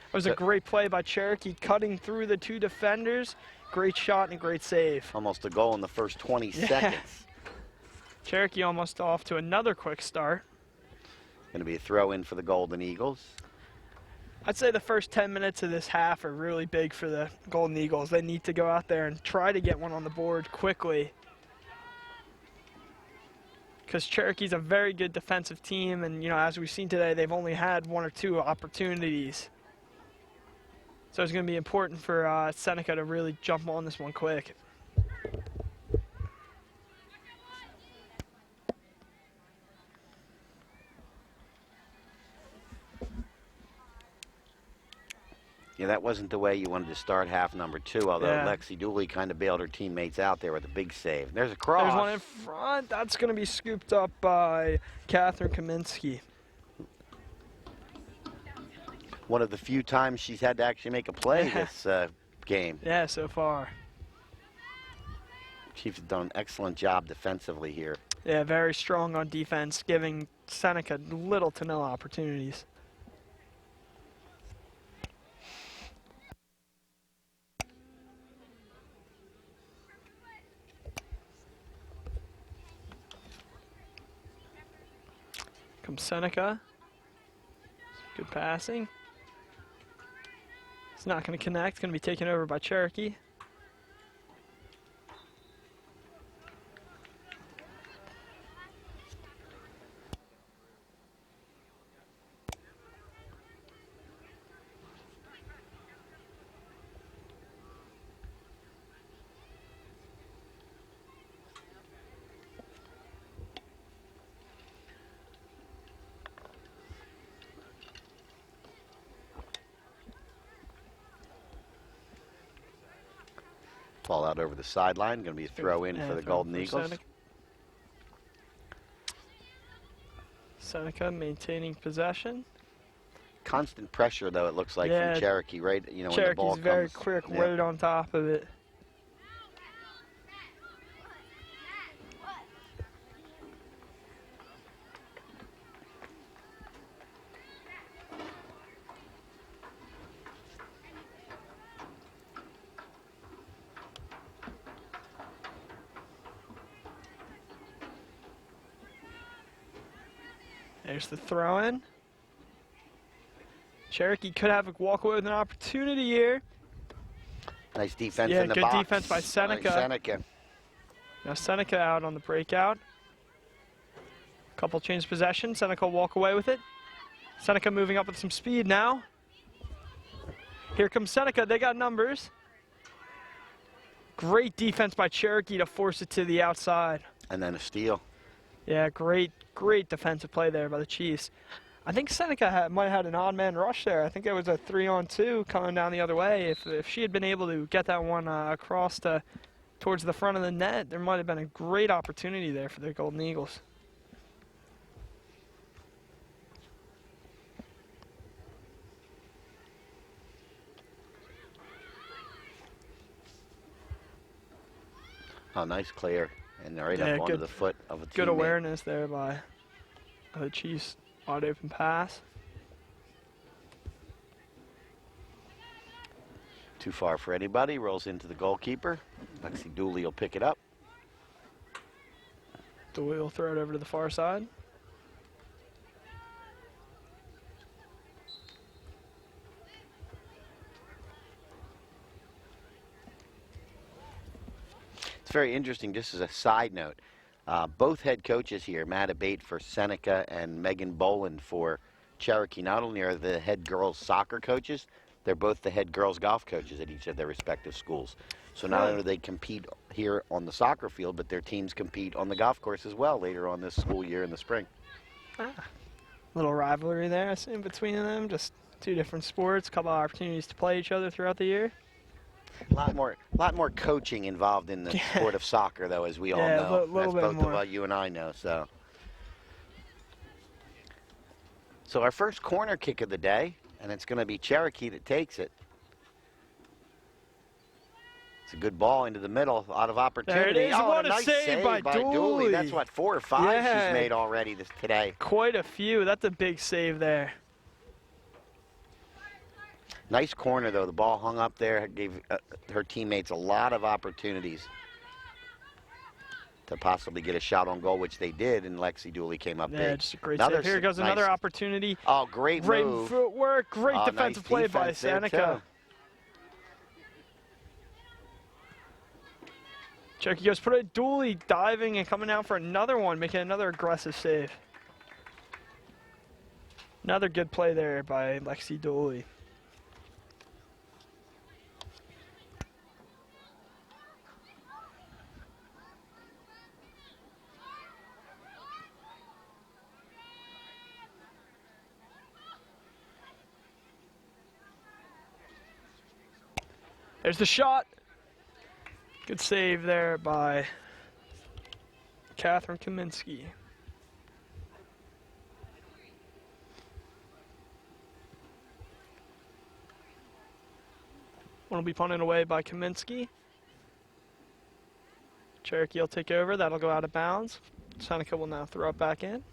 It was a great play by Cherokee, cutting through the 2 defenders. Great shot and a great save. Almost a goal in the first 20 seconds. Cherokee almost off to another quick start. Going to be a throw in for the Golden Eagles. I'd say the first 10 minutes of this half are really big for the Golden Eagles. They need to go out there and try to get one on the board quickly, because Cherokee's a very good defensive team, and as we've seen today, they've only had 1 or 2 opportunities. So it's going to be important for Seneca to really jump on this one quick. Yeah, that wasn't the way you wanted to start half number 2, although Yeah. Lexi Dooley kind of bailed her teammates out there with a big save. There's a cross. There's one in front. That's going to be scooped up by Catherine Kaminsky. One of the few times she's had to actually make a play this game. Yeah, so far. Chiefs have done an excellent job defensively here. Yeah, very strong on defense, giving Seneca little to no opportunities. Comes Seneca. Good passing. It's not going to connect. It's going to be taken over by Cherokee. Ball out over the sideline. Going to be a throw in for the Golden Eagles. Seneca maintaining possession. Constant pressure, though, it looks like, Yeah. from Cherokee, right? When the ball Cherokee's comes. very quick, Yeah. right on top of it. There's the throw in. Cherokee could have a walk away with an opportunity here. Nice defense Yeah, in the good box. defense by Seneca. Seneca. Now Seneca out on the breakout. Couple change possession. Seneca will walk away with it. Seneca moving up with some speed now. Here comes Seneca. They got numbers. Great defense by Cherokee to force it to the outside. And then a steal. Yeah, great defensive play there by the Chiefs. I think Seneca might have had an odd man rush there. I think it was a 3-on-2 coming down the other way. If she had been able to get that one across towards the front of the net, there might have been a great opportunity there for the Golden Eagles. Oh, nice clear. And right Yeah, up onto good- the foot of a teammate. Good awareness there by the Chiefs. Wide open pass. Too far for anybody. Rolls into the goalkeeper. Lexi Dooley will pick it up. Dooley will throw it over to the far side. It's very interesting, just as a side note. Both head coaches here, Matt Abate for Seneca and Megan Boland for Cherokee, not only are the head girls soccer coaches, they're both the head girls golf coaches at each of their respective schools. So not only do they compete here on the soccer field, but their teams compete on the golf course as well later on this school year in the spring. Little rivalry there, I assume, between them. Just two different sports, a couple of opportunities to play each other throughout the year. A lot more coaching involved in the sport of soccer, though, as we all know. Little That's bit both more. of you and I know. So our first corner kick of the day, and it's going to be Cherokee that takes it. It's a good ball into the middle, a lot of opportunity. There it is. Oh, What a a nice save by Dooley. That's what, 4 or 5 she's made already today. Quite a few. That's a big save there. Nice corner, though. The ball hung up there, gave her teammates a lot of opportunities to possibly get a shot on goal, which they did, and Lexi Dooley came up big. Just a great save. Here goes another opportunity. Oh, great move. Footwork. Great defensive nice play by defense there, Seneca. Cherokee goes, put it. Dooley diving and coming out for another one, making another aggressive save. Another good play there by Lexi Dooley. There's the shot. Good save there by Catherine Kaminsky. One will be punted away by Kaminsky. Cherokee will take over. That'll go out of bounds. Seneca will now throw it back in.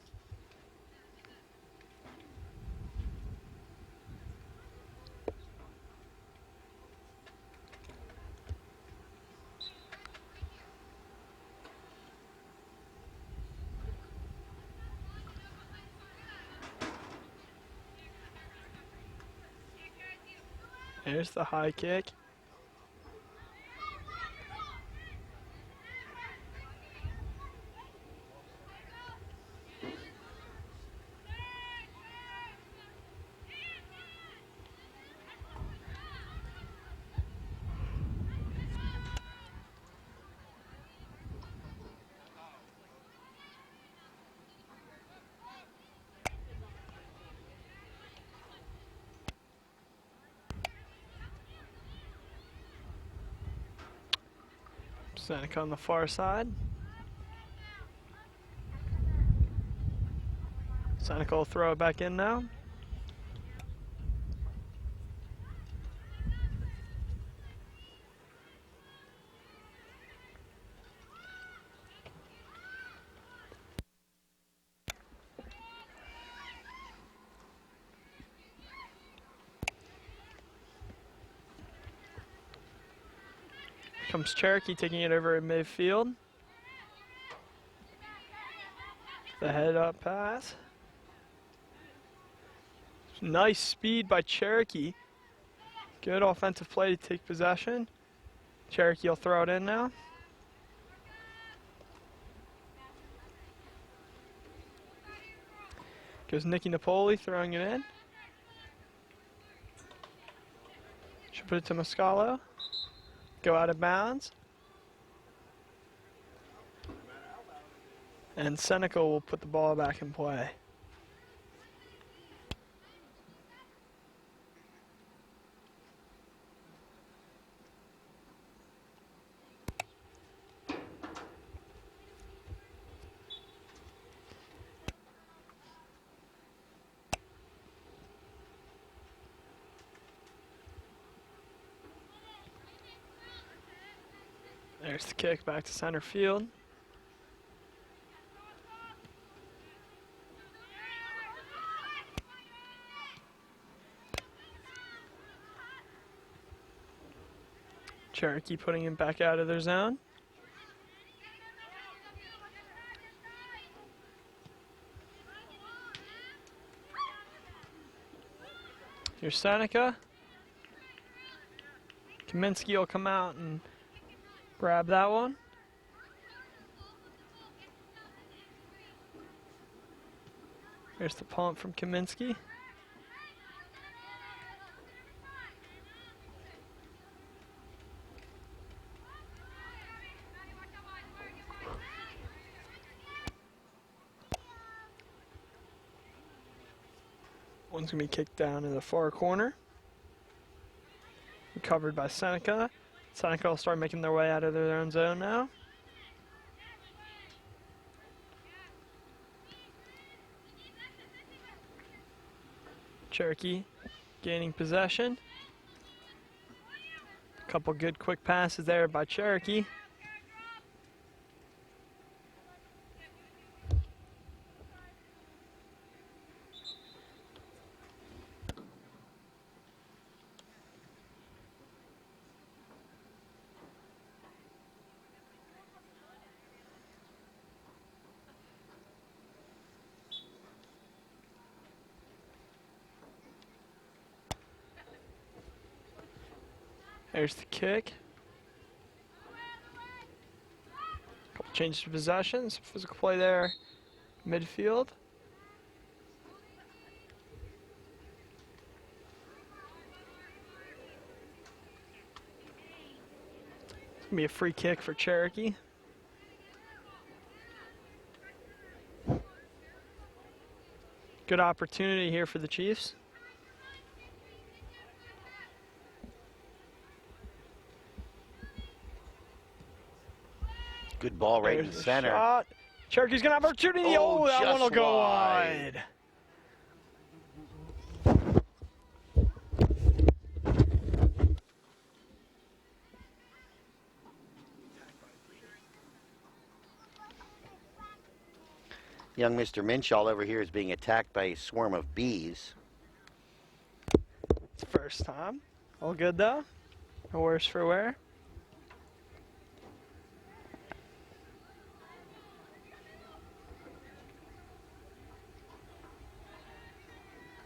There's the high kick. Seneca on the far side. Seneca will throw it back in now. Comes Cherokee taking it over in midfield. The head up pass. Nice speed by Cherokee. Good offensive play to take possession. Cherokee will throw it in now. Goes Nikki Napoli throwing it in. Should put it to Mascalo. Go out of bounds. And Seneca will put the ball back in play. There's the kick back to center field. Cherokee putting him back out of their zone. Here's Seneca. Kaminsky will come out and grab that one. Here's the pump from Kaminsky. One's going to be kicked down in the far corner. Recovered by Seneca. Seneca will start making their way out of their own zone now. Cherokee gaining possession. A couple good quick passes there by Cherokee. There's the kick. Couple changes of possessions. Physical play there. Midfield. It's gonna be a free kick for Cherokee. Good opportunity here for the Chiefs. Good ball right in There's the the center. shot. Cherokee's gonna have opportunity. Oh, Oh, that just one will go wide. wide. Young Mr. Minshaw over here is being attacked by a swarm of bees. It's the first time. All good though. No worse for wear.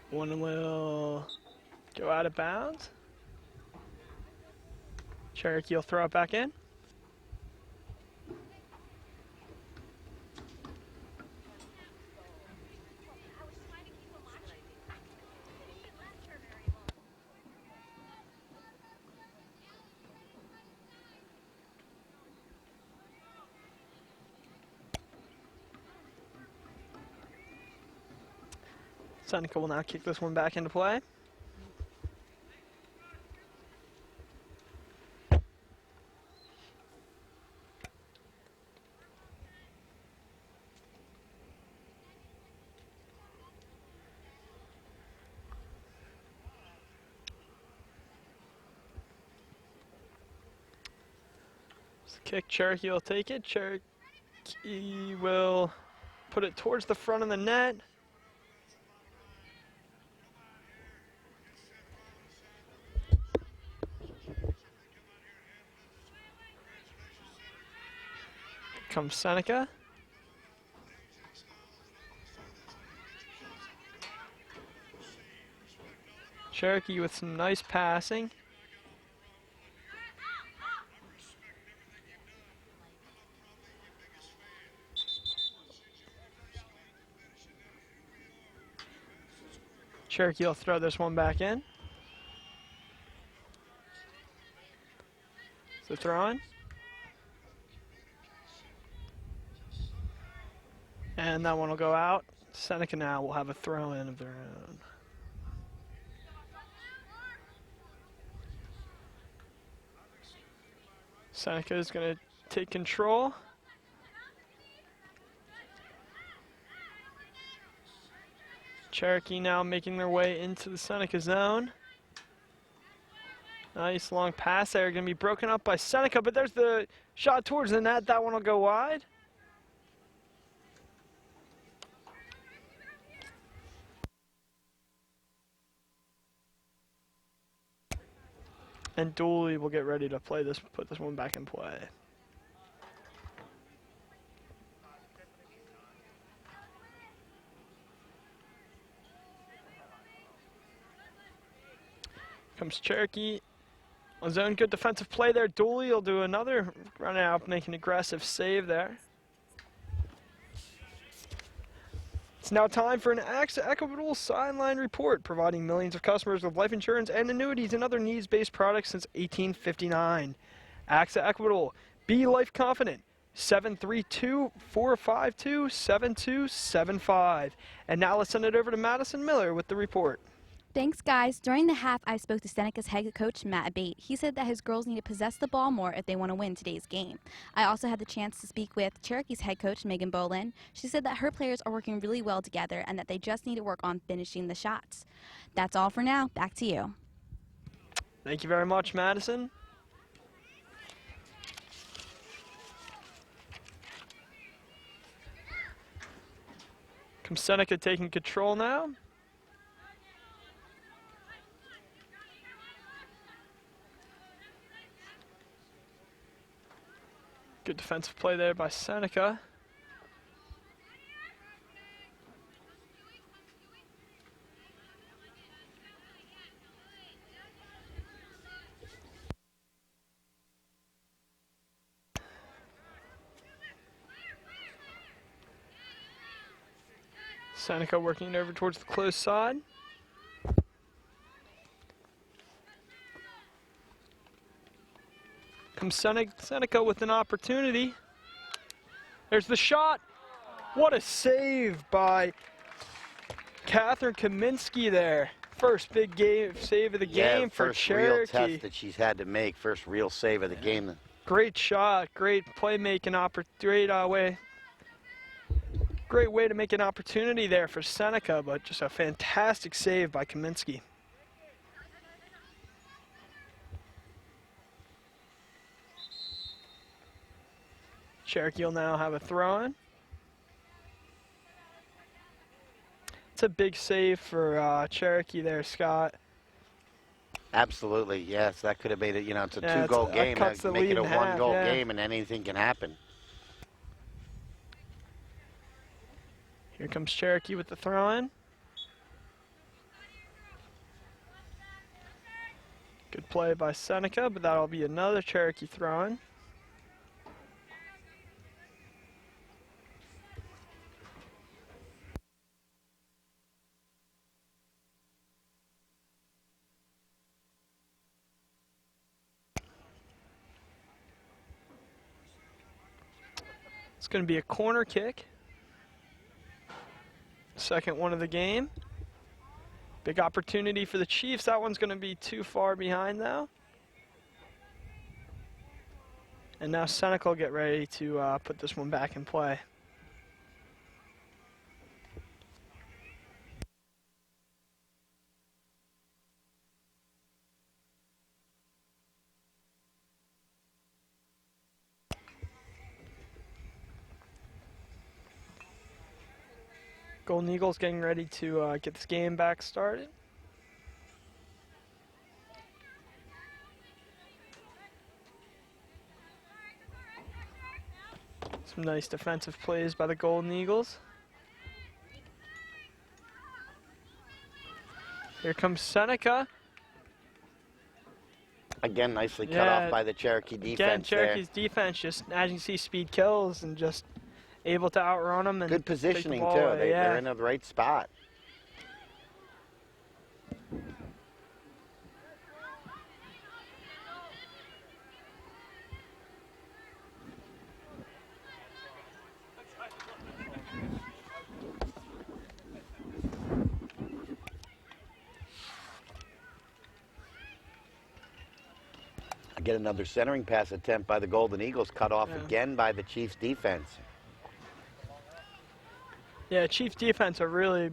One will go out of bounds. Cherokee will throw it back in. Seneca will now kick this one back into play. Kick, Cherokee will take it. Cherokee will put it towards the front of the net. Comes Seneca. Cherokee with some nice passing. Cherokee will throw this one back in. So throw in. And that one will go out. Seneca now will have a throw in of their own. Seneca is going to take control. Cherokee now making their way into the Seneca zone. Nice long pass there, going to be broken up by Seneca, but there's the shot towards the net. That one will go wide. And Dooley will get ready to play this, put this one back in play. Comes Cherokee. On zone, good defensive play there. Dooley will do another run out, make an aggressive save there. It's now time for an AXA Equitable Sideline Report, providing millions of customers with life insurance and annuities and other needs-based products since 1859. AXA Equitable, be life confident. 732-452-7275. And now let's send it over to Madison Miller with the report. Thanks, guys. During the half, I spoke to Seneca's head coach, Matt Abate. He said that his girls need to possess the ball more if they want to win today's game. I also had the chance to speak with Cherokee's head coach, Megan Bolin. She said that her players are working really well together and that they just need to work on finishing the shots. That's all for now. Back to you. Thank you very much, Madison. Comes Seneca taking control now. Good defensive play there by Seneca. Seneca working over towards the close side. Comes Seneca with an opportunity. There's the shot. What a save by Catherine Kaminsky there. First big save of the game for Cherokee. First real test that she's had to make. First real save of the game. Great shot. Great playmaking great way to make an opportunity there for Seneca, but just a fantastic save by Kaminsky. Cherokee will now have a throw-in. It's a big save for Cherokee there, Scott. Absolutely, yes. That could have made it, you know, it's a Yeah, two-goal game. cuts the Make lead it a in half, one-goal yeah. game and anything can happen. Here comes Cherokee with the throw-in. Good play by Seneca, but that'll be another Cherokee throw-in. It's going to be a corner kick. Second one of the game. Big opportunity for the Chiefs. That one's going to be too far behind though. And now Seneca will get ready to put this one back in play. Golden Eagles getting ready to get this game back started. Some nice defensive plays by the Golden Eagles. Here comes Seneca. Again, nicely cut off by the Cherokee defense. Again, Cherokee's defense, just as you can see, speed kills and just able to outrun them. And good positioning, take the too. ball away. They're in the right spot. Get another centering pass attempt by the Golden Eagles, cut off again by the Chiefs defense. Yeah, Chiefs defense are really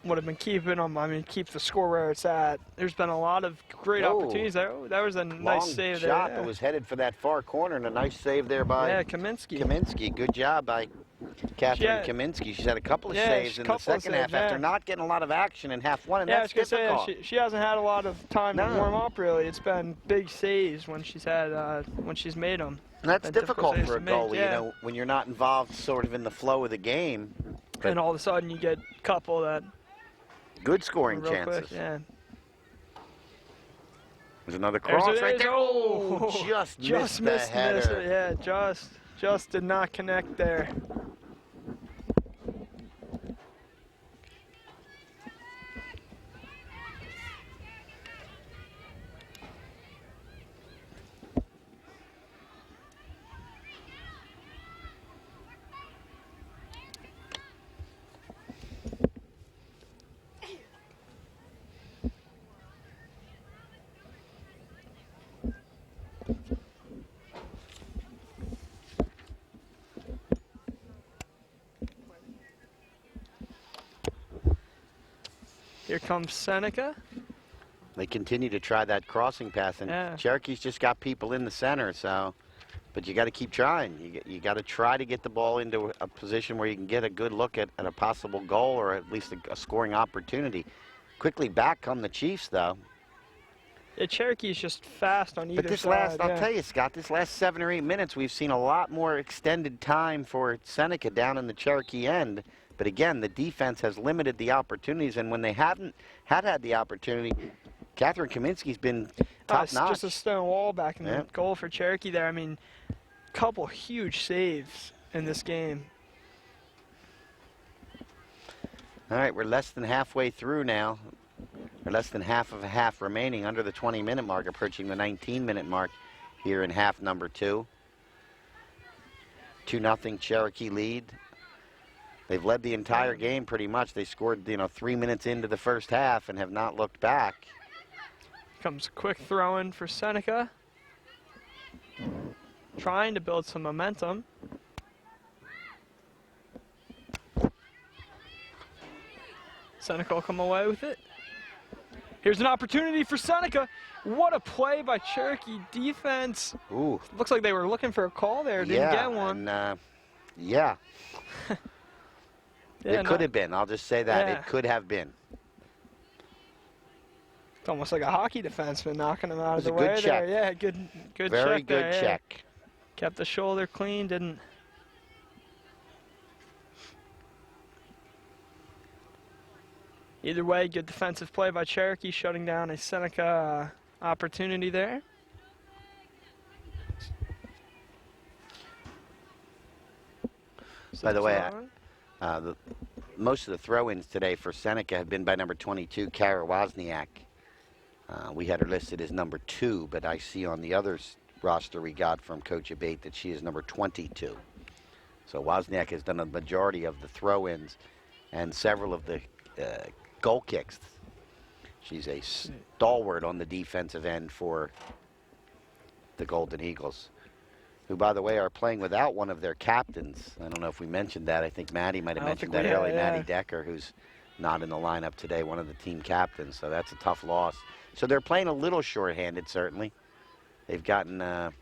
would have been keeping them. I mean, keep the score where it's at. There's been a lot of great opportunities there. Oh, that was a nice save there. Long shot that was headed for that far corner, and a nice save there by Kaminsky. Kaminsky. Good job by Catherine Kaminsky. She's had a couple of saves in the second half after not getting a lot of action in half one, and that's difficult. She hasn't had a lot of time to warm up, really. It's been big saves when she's made them. And that's difficult for a goalie, you know, when you're not involved sort of in the flow of the game. And all of a sudden you get a couple that... Good scoring chances. Quick, yeah. There's another cross right there. Oh, just missed the header. Yeah, just did not connect there. Here comes Seneca. They continue to try that crossing pass, and Cherokee's just got people in the center, so, but you got to keep trying. You got to try to get the ball into a position where you can get a good look at a possible goal or at least a scoring opportunity. Quickly back come the Chiefs, though. Yeah, Cherokee's just fast on either but this side. I'll tell you, Scott, this last 7 or 8 minutes, we've seen a lot more extended time for Seneca down in the Cherokee end. But again, the defense has limited the opportunities, and when they haven't had the opportunity, Catherine Kaminsky's been top-notch. Just a stone wall back in the goal for Cherokee there. I mean, a couple huge saves in this game. All right, we're less than halfway through now. Or less than half of a half remaining, under the 20-minute mark, approaching the 19-minute mark here in half number 2. 2-0 Cherokee lead. They've led the entire game pretty much. They scored, 3 minutes into the first half and have not looked back. Comes a quick throw in for Seneca. Trying to build some momentum. Seneca will come away with it. Here's an opportunity for Seneca. What a play by Cherokee defense. Ooh. Looks like they were looking for a call there. Didn't get one. And, it could have been. I'll just say that. It could have been. It's almost like a hockey defenseman knocking him out of the way good check. there. Yeah, good check. Very good check. Kept the shoulder clean, didn't. Either way, good defensive play by Cherokee, shutting down a Seneca opportunity there. By the way, most of the throw-ins today for Seneca have been by number 22, Kara Wozniak. We had her listed as number 2, but I see on the others roster we got from Coach Abate that she is number 22. So Wozniak has done a majority of the throw-ins and several of the goal kicks. She's a stalwart on the defensive end for the Golden Eagles, who, by the way, are playing without one of their captains. I don't know if we mentioned that. I think Maddie might have mentioned that earlier. Maddie Decker, who's not in the lineup today, one of the team captains. So that's a tough loss. So they're playing a little shorthanded, certainly. They've gotten... the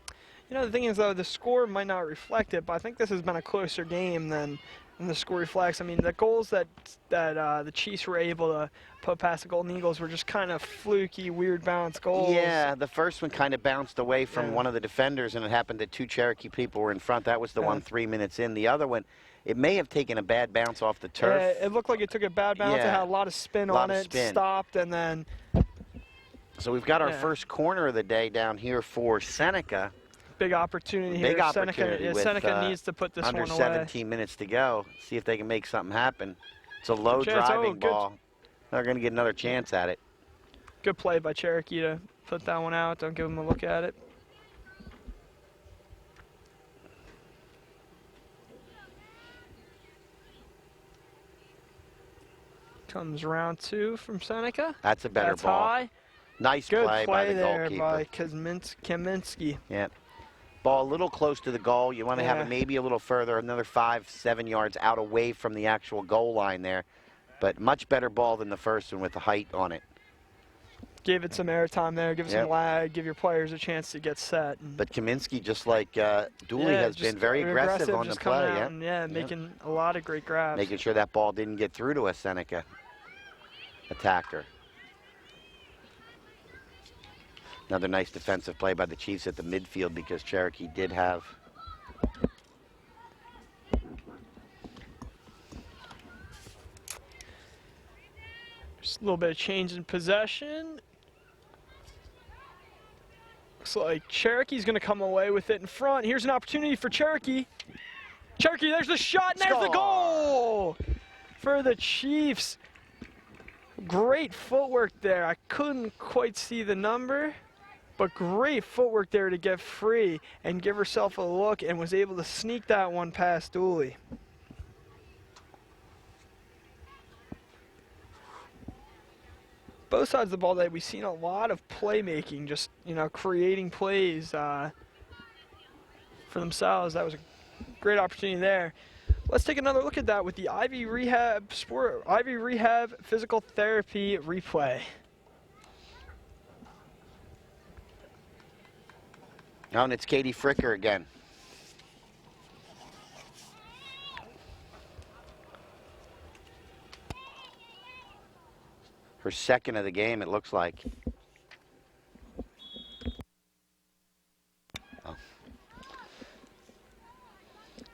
thing is, though, the score might not reflect it, but I think this has been a closer game than the score reflects. I mean, the goals that the Chiefs were able to put past the Golden Eagles were just kind of fluky, weird bounce goals. Yeah, the first one kind of bounced away from one of the defenders, and it happened that 2 Cherokee people were in front. That was the one 3 minutes in. The other one, it may have taken a bad bounce off the turf. Yeah, it looked like it took a bad bounce. It had a lot of spin on it, stopped, and then... So we've got our first corner of the day down here for Seneca. Big opportunity here. Big opportunity with, Seneca needs to put this one away. Under 17 minutes to go. See if they can make something happen. It's a low driving ball. They're going to get another chance at it. Good play by Cherokee to put that one out. Don't give them a look at it. Comes round 2 from Seneca. That's a better ball. High. Nice play by the goalkeeper. Good play there by Kaminsky. Yeah. Ball a little close to the goal. You want to have it maybe a little further, another 5-7 yards out away from the actual goal line there. But much better ball than the first one with the height on it. Give it some airtime there, give it Yep. some lag, give your players a chance to get set. But Kaminsky, just like Dooley, has just been very aggressive on the just coming play. out Yeah. and, making a lot of great grabs. Making sure that ball didn't get through to a Seneca attacker. Another nice defensive play by the Chiefs at the midfield because Cherokee did have Just a little bit of change in possession. Looks like Cherokee's going to come away with it in front. Here's an opportunity for Cherokee. Cherokee, there's the shot, and there's the goal for the Chiefs. Great footwork there. I couldn't quite see the number, but great footwork there to get free and give herself a look, and was able to sneak that one past Dooley. Both sides of the ball today, we've seen a lot of playmaking, just, creating plays for themselves. That was a great opportunity there. Let's take another look at that with the Ivy Rehab Physical Therapy replay. Oh, and it's Katie Fricker again. Her second of the game, it looks like. Oh.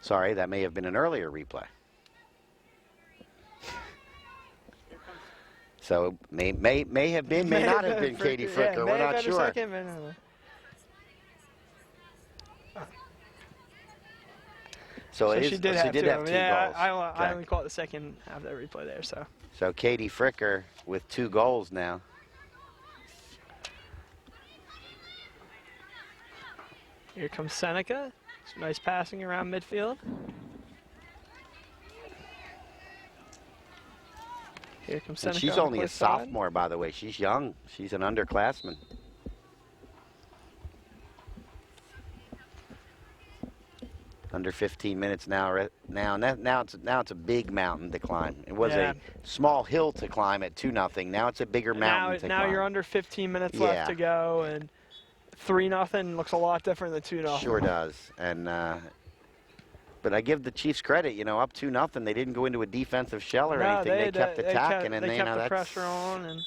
Sorry, that may have been an earlier replay. So may have been, may not have been Katie Fricker. We're not sure. So she did have two. goals. I only caught the second half of that replay there. So Katie Fricker with 2 goals now. Here comes Seneca. Some nice passing around midfield. Here comes And Seneca. she's on only the a close side. sophomore, by the way. She's young. She's an underclassman. Under 15 minutes now. Now it's a big mountain to climb. It was a small hill to climb at 2-0. Now it's a bigger mountain to climb. Now you're under 15 minutes left to go, and 3-0 looks a lot different than 2-0. Sure does. And but I give the Chiefs credit. Up 2-0. They didn't go into a defensive shell or anything. They kept attacking, and they kept the that's pressure on.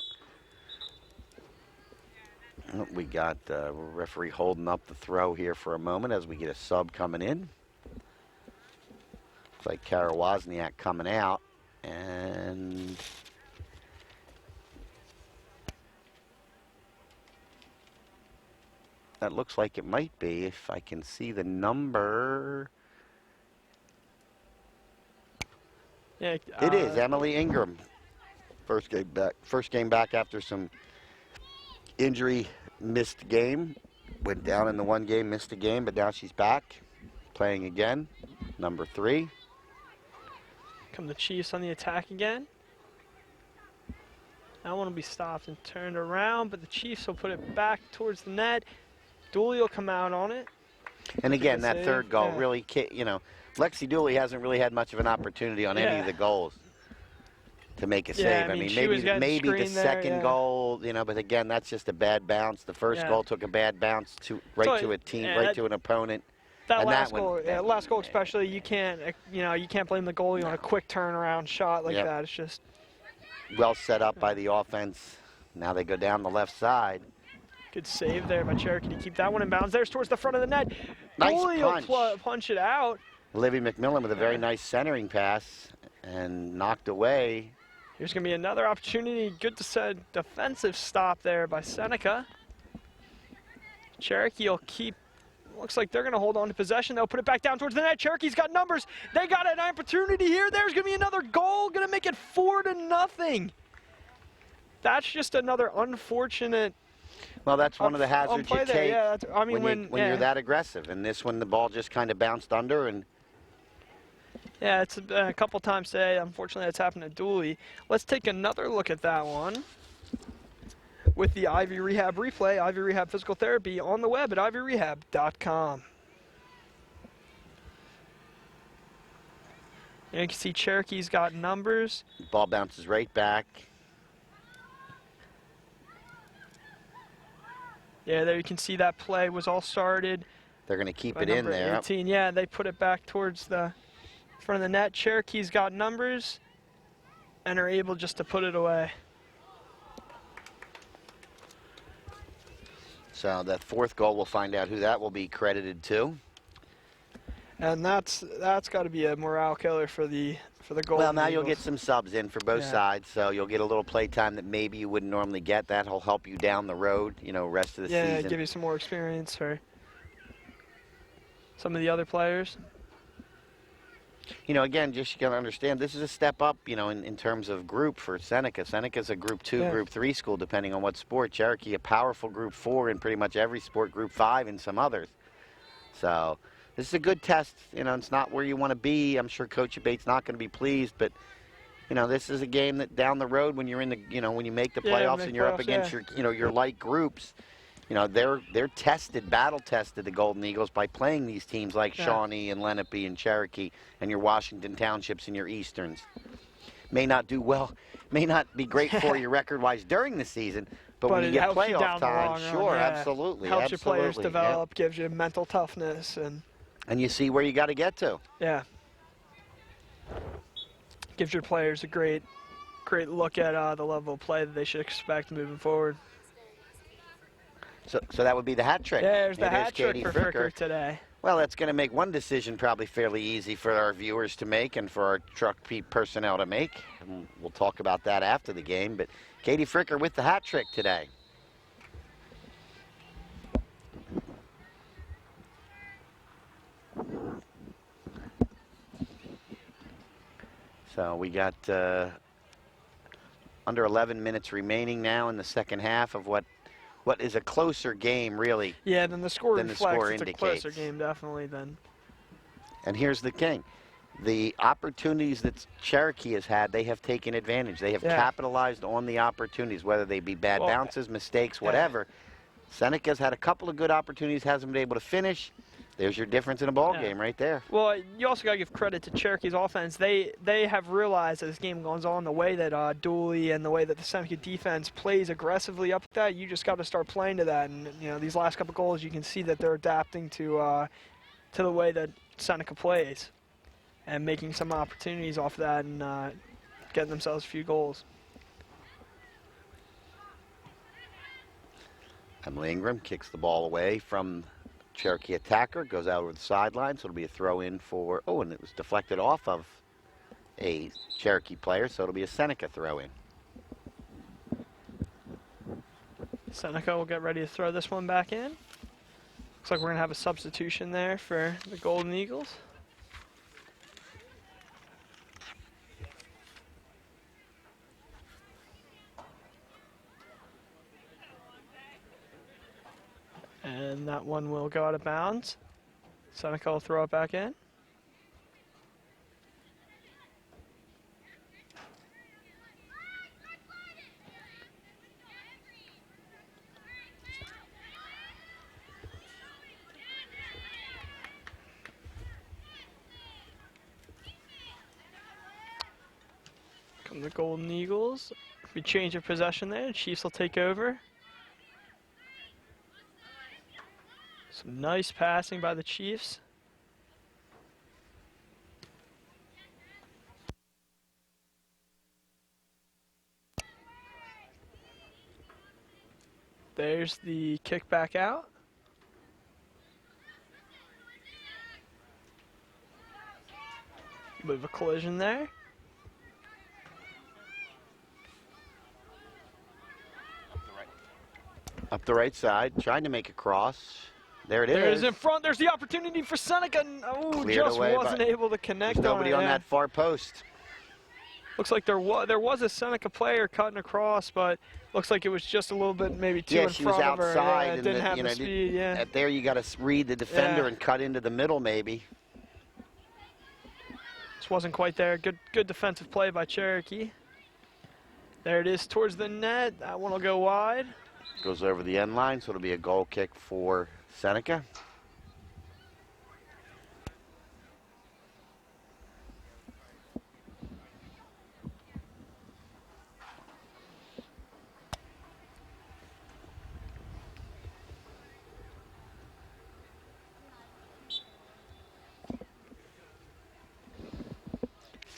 And we got referee holding up the throw here for a moment as we get a sub coming in. Looks like Kara Wozniak coming out, and that looks like it might be, if I can see the number. yeah, It is Emily Ingram. First game back after some injury, missed game. Went down in the one game, missed a game, but now she's back playing again. Number 3. Come the Chiefs on the attack again. That one will be stopped and turned around, but the Chiefs will put it back towards the net. Dooley will come out on it. And again, that save, third goal really, Lexi Dooley hasn't really had much of an opportunity on any of the goals to make a save. I mean maybe the second goal, but again, that's just a bad bounce. The first goal took a bad bounce to a team, to an opponent. That last goal especially, you can't blame the goalie on a quick turnaround shot like that. It's just well set up by the offense. Now they go down the left side. good save there by Cherokee to keep that one in bounds. There's towards the front of the net. Nice Goalie punch. will punch it out. Olivia McMillan with a very nice centering pass and knocked away. Here's going to be another opportunity. Good defensive stop there by Seneca. Cherokee will keep. Looks like they're going to hold on to possession. They'll put it back down towards the net. Cherokee's got numbers. They got an opportunity here. There's going to be another goal. Going to make it 4-0. That's just another unfortunate. Well, that's one of the hazards you take when you're that aggressive. And this one, the ball just kind of bounced under. And yeah, it's a couple times today. Unfortunately, that's happened to Dooley. Let's take another look at that one with the Ivy Rehab replay, Ivy Rehab Physical Therapy on the web at ivyrehab.com. And you can see Cherokee's got numbers. Ball bounces right back. Yeah, there you can see that play was all started They're going to keep by it in number there. 18. Yeah, they put it back towards the front of the net. Cherokee's got numbers and are able just to put it away. So that fourth goal, we'll find out who that will be credited to. And that's got to be a morale killer for the Golden Well, now you'll Eagles. get some subs in for both sides, so you'll get a little play time that maybe you wouldn't normally get. That'll help you down the road, you know, rest of the Yeah, season. give you some more experience for some of the other players. You know, again, just you got to understand, this is a step up, you know, in terms of group for Seneca. Seneca's a Group 2, Group 3 school, depending on what sport. Cherokee, a powerful Group 4 in pretty much every sport, Group 5 in some others. So this is a good test. You know, it's not where you want to be. I'm sure Coach Abate's not going to be pleased, but, you know, this is a game that down the road when you're in the, you know, when you make the playoffs and you're up against your, you know, your light groups, you know, they're tested, battle tested, the Golden Eagles, by playing these teams like Shawnee and Lenape and Cherokee and your Washington Townships and your Easterns. May not do well, may not be great for you record-wise during the season, but when you get playoff time, sure, absolutely. Helps your players develop, gives you mental toughness, and you see where you got to get to. Yeah. Gives your players a great look at the level of play that they should expect moving forward. So that would be the hat trick. Yeah, there's the hat trick Katie for Fricker today. Well, that's going to make one decision probably fairly easy for our viewers to make and for our truck personnel to make. And we'll talk about that after the game. But Katie Fricker with the hat trick today. So we got under 11 minutes remaining now in the second half of what is a closer game, really. Yeah, then the score than reflects the score it's indicates. a closer game, definitely, then. And here's the thing. The opportunities that Cherokee has had, they have taken advantage. They have capitalized on the opportunities, whether they be bad bounces, mistakes, whatever. Seneca's had a couple of good opportunities, hasn't been able to finish. There's your difference in a ball game right there. Well, you also got to give credit to Cherokee's offense. They have realized as this game goes on, the way that Dooley and the way that the Seneca defense plays aggressively up that, you just got to start playing to that. And, you know, these last couple goals, you can see that they're adapting to the way that Seneca plays and making some opportunities off that and getting themselves a few goals. Emily Ingram kicks the ball away from Cherokee attacker, goes out over the sideline, so it'll be a throw in for, and it was deflected off of a Cherokee player, so it'll be a Seneca throw in. Seneca will get ready to throw this one back in. Looks like we're going to have a substitution there for the Golden Eagles. And that one will go out of bounds. Seneca will throw it back in. Come the Golden Eagles. We change of possession there. Chiefs will take over. Some nice passing by the Chiefs. There's the kick back out. Bit of a collision there. Up the right side, trying to make a cross. There it is. There it is in front. There's the opportunity for Seneca. Oh, just wasn't able to connect. There's nobody on that far post. Looks like there was a Seneca player cutting across, but looks like it was just a little bit maybe too in front of her. Yeah, she was outside. And didn't have the speed, There you got to read the defender and cut into the middle maybe. Just wasn't quite there. Good defensive play by Cherokee. There it is towards the net. That one will go wide. Goes over the end line, so it'll be a goal kick for Seneca.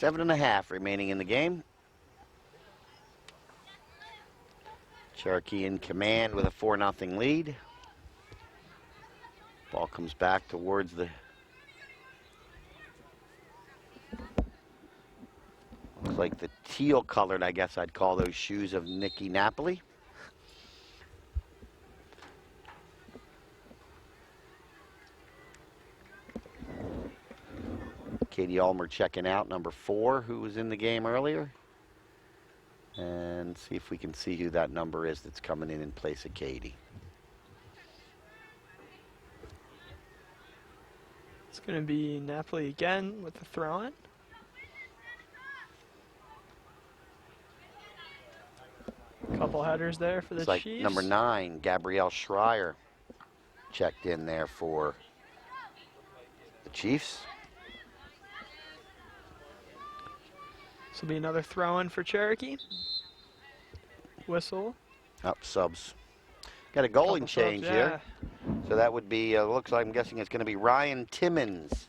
7.5 remaining in the game. Cherokee in command with a 4-0 lead. Ball comes back towards the... Looks like the teal colored, I guess I'd call those shoes of Nikki Napoli. Katie Ulmer checking out, number 4, who was in the game earlier. And see if we can see who that number is that's coming in place of Katie. It's going to be Napoli again with the throw-in. Couple headers there for the It's like Chiefs. number 9, Gabrielle Schreier, checked in there for the Chiefs. This will be another throw-in for Cherokee. Whistle. Up subs. Got a goalie Couple change subs, here. So that would be, looks like, I'm guessing it's going to be Ryan Timmons,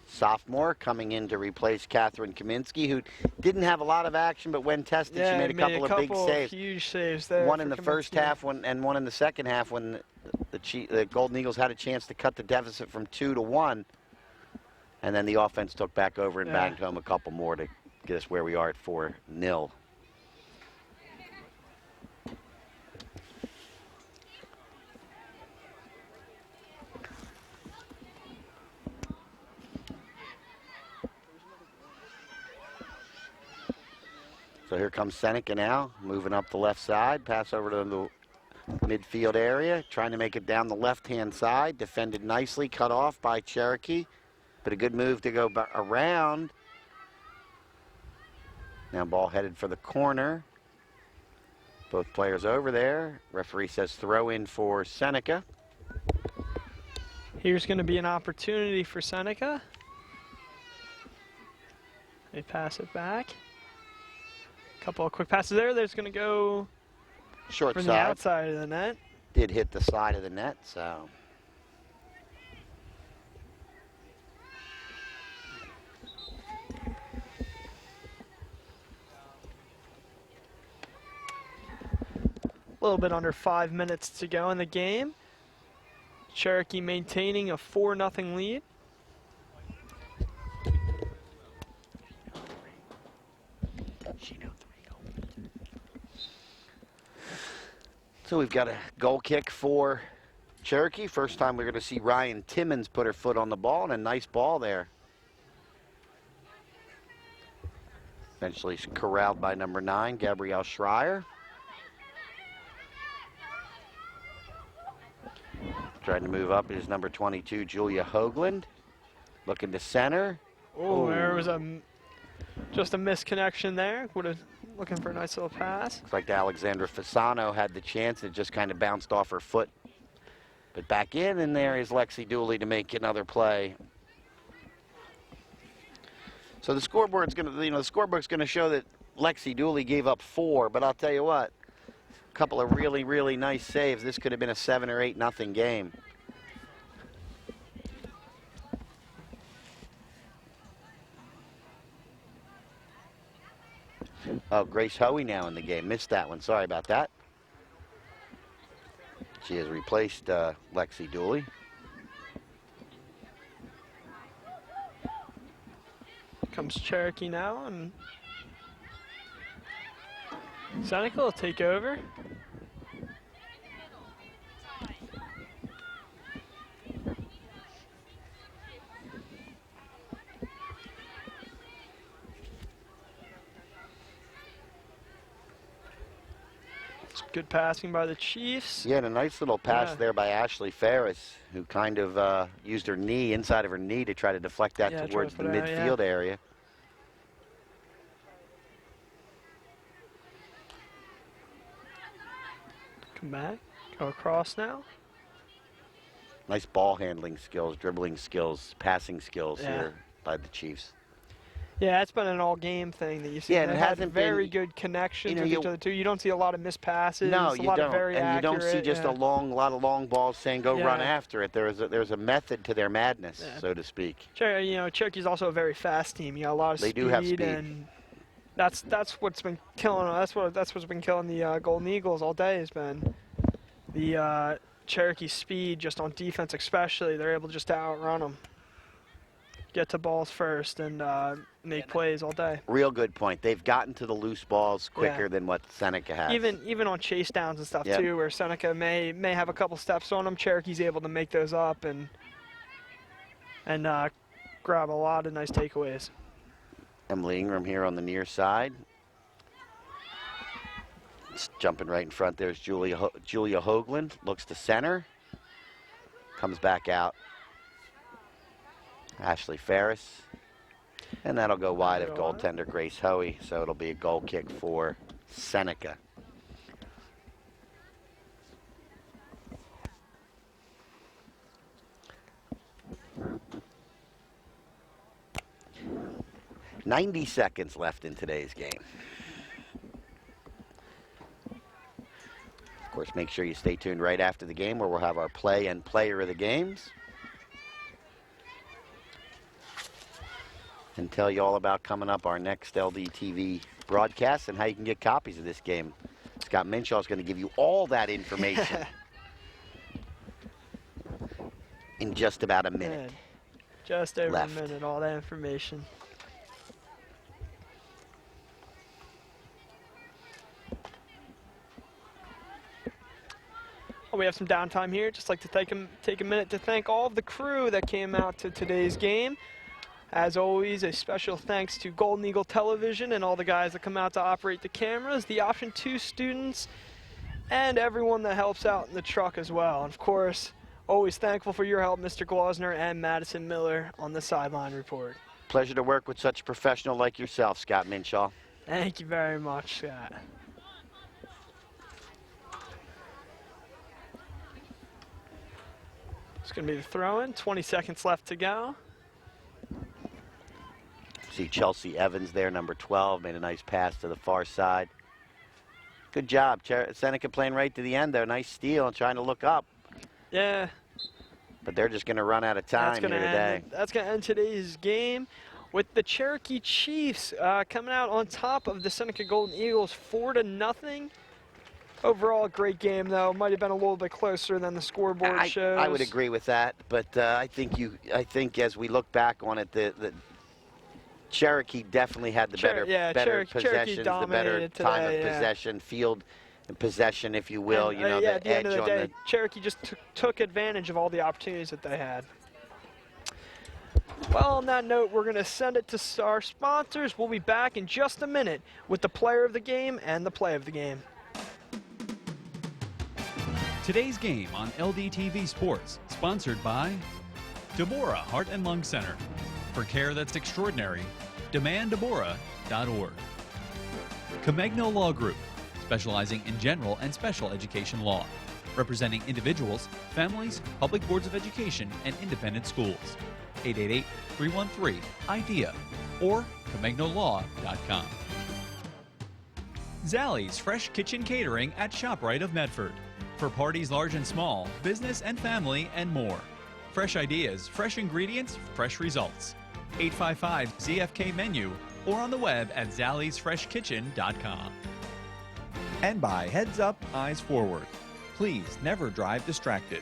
sophomore, coming in to replace Catherine Kaminsky, who didn't have a lot of action, but when tested, Yeah, she made a couple of big saves. Huge saves there. One for in the Kaminsky. first half and one in the second half when the Golden Eagles had a chance to cut the deficit from 2 to 1. And then the offense took back over and banged home a couple more to get us where we are at 4-0. So here comes Seneca now, moving up the left side, pass over to the midfield area, trying to make it down the left-hand side, defended nicely, cut off by Cherokee, but a good move to go around. Now ball headed for the corner. Both players over there. Referee says throw in for Seneca. Here's going to be an opportunity for Seneca. They pass it back. Couple of quick passes there. There's going to go Short from side. the outside of the net. Did hit the side of the net, so. A little bit under 5 minutes to go in the game. Cherokee maintaining a 4-0 lead. So we've got a goal kick for Cherokee. First time we're going to see Ryan Timmons put her foot on the ball, and a nice ball there. Eventually corralled by number 9, Gabrielle Schreier. Trying to move up is number 22, Julia Hoagland. Looking to center. Oh, there was just a misconnection there. Looking for a nice little pass. Looks like Alexandra Fasano had the chance. It just kind of bounced off her foot. But back in, and there is Lexi Dooley to make another play. So the scoreboard's going to, the scorebook's going to show that Lexi Dooley gave up 4. But I'll tell you what, a couple of really, really nice saves. This could have been a 7 or 8-0 game. Oh, Grace Hoey now in the game. Missed that one. Sorry about that. She has replaced Lexi Dooley. Comes Cherokee now, and Seneca will take over. Good passing by the Chiefs. Yeah, and a nice little pass there by Ashley Ferris, who kind of used her knee, inside of her knee, to try to deflect that towards the midfield area. Come back, go across now. Nice ball handling skills, dribbling skills, passing skills here by the Chiefs. Yeah, it's been an all-game thing that you see. Yeah, and it They've had hasn't very been, good connections with you each other too. You don't see a lot of missed passes. no, a you lot don't, of very and you don't see accurate, just yeah. lot of long balls saying go run Yeah. after it. There's a method to their madness, Yeah. so to speak. Cherokee's also a very fast team. You got a lot of They speed, do have speed. and that's what's been killing. That's what's been killing the Golden Eagles all day. Has been the Cherokee speed, just on defense especially. They're able just to outrun them, get to balls first, and make plays all day. Real good point. They've gotten to the loose balls quicker than what Seneca has. Even on chase downs and stuff Yep. too, where Seneca may have a couple steps on them, Cherokee's able to make those up and grab a lot of nice takeaways. Emily Ingram here on the near side. It's jumping right in front. There's Julia Hoagland. Looks to center. Comes back out. Ashley Ferris. And that'll go wide of goaltender Grace Hoey, so it'll be a goal kick for Seneca. "90 seconds left in today's game. Of course, make sure you stay tuned right after the game where we'll have our play and player of the games. And tell you all about coming up our next LDTV broadcast and how you can get copies of this game. Scott Minshaw is going to give you all that information in just about a minute. Just over left. a minute, all that information. Well, we have some downtime here. Just like to take a minute to thank all of the crew that came out to today's game. As always, a special thanks to Golden Eagle Television and all the guys that come out to operate the cameras, the Option 2 students, and everyone that helps out in the truck as well. And of course, always thankful for your help, Mr. Glausner and Madison Miller on the Sideline Report. Pleasure to work with such a professional like yourself, Scott Minshaw. Thank you very much, Scott. It's going to be the throw-in. 20 seconds left to go. See Chelsea Evans there, number 12, made a nice pass to the far side. Good job. Seneca playing right to the end there. Nice steal and trying to look up. Yeah. But they're just going to run out of time here today. That's going to end today's game with the Cherokee Chiefs coming out on top of the Seneca Golden Eagles 4-0. Overall, a great game, though. Might have been a little bit closer than the scoreboard shows. I would agree with that, but I think as we look back on it, the Cherokee definitely had the better possessions, the better time of possession, field possession, if you will. And, the at the end edge of the on day, the. Cherokee just took advantage of all the opportunities that they had. Well, on that note, we're going to send it to our sponsors. We'll be back in just a minute with the player of the game and the play of the game. Today's game on LDTV Sports, sponsored by Deborah Heart and Lung Center. For care that's extraordinary, demanddeborah.org. Comegno Law Group, specializing in general and special education law, representing individuals, families, public boards of education, and independent schools. 888-313-IDEA or ComegnoLaw.com. Zallie's Fresh Kitchen Catering at ShopRite of Medford. For parties large and small, business and family, and more. Fresh ideas, fresh ingredients, fresh results. 855-ZFK menu or on the web at zalliesfreshkitchen.com. And by Heads Up, Eyes Forward. Please never drive distracted.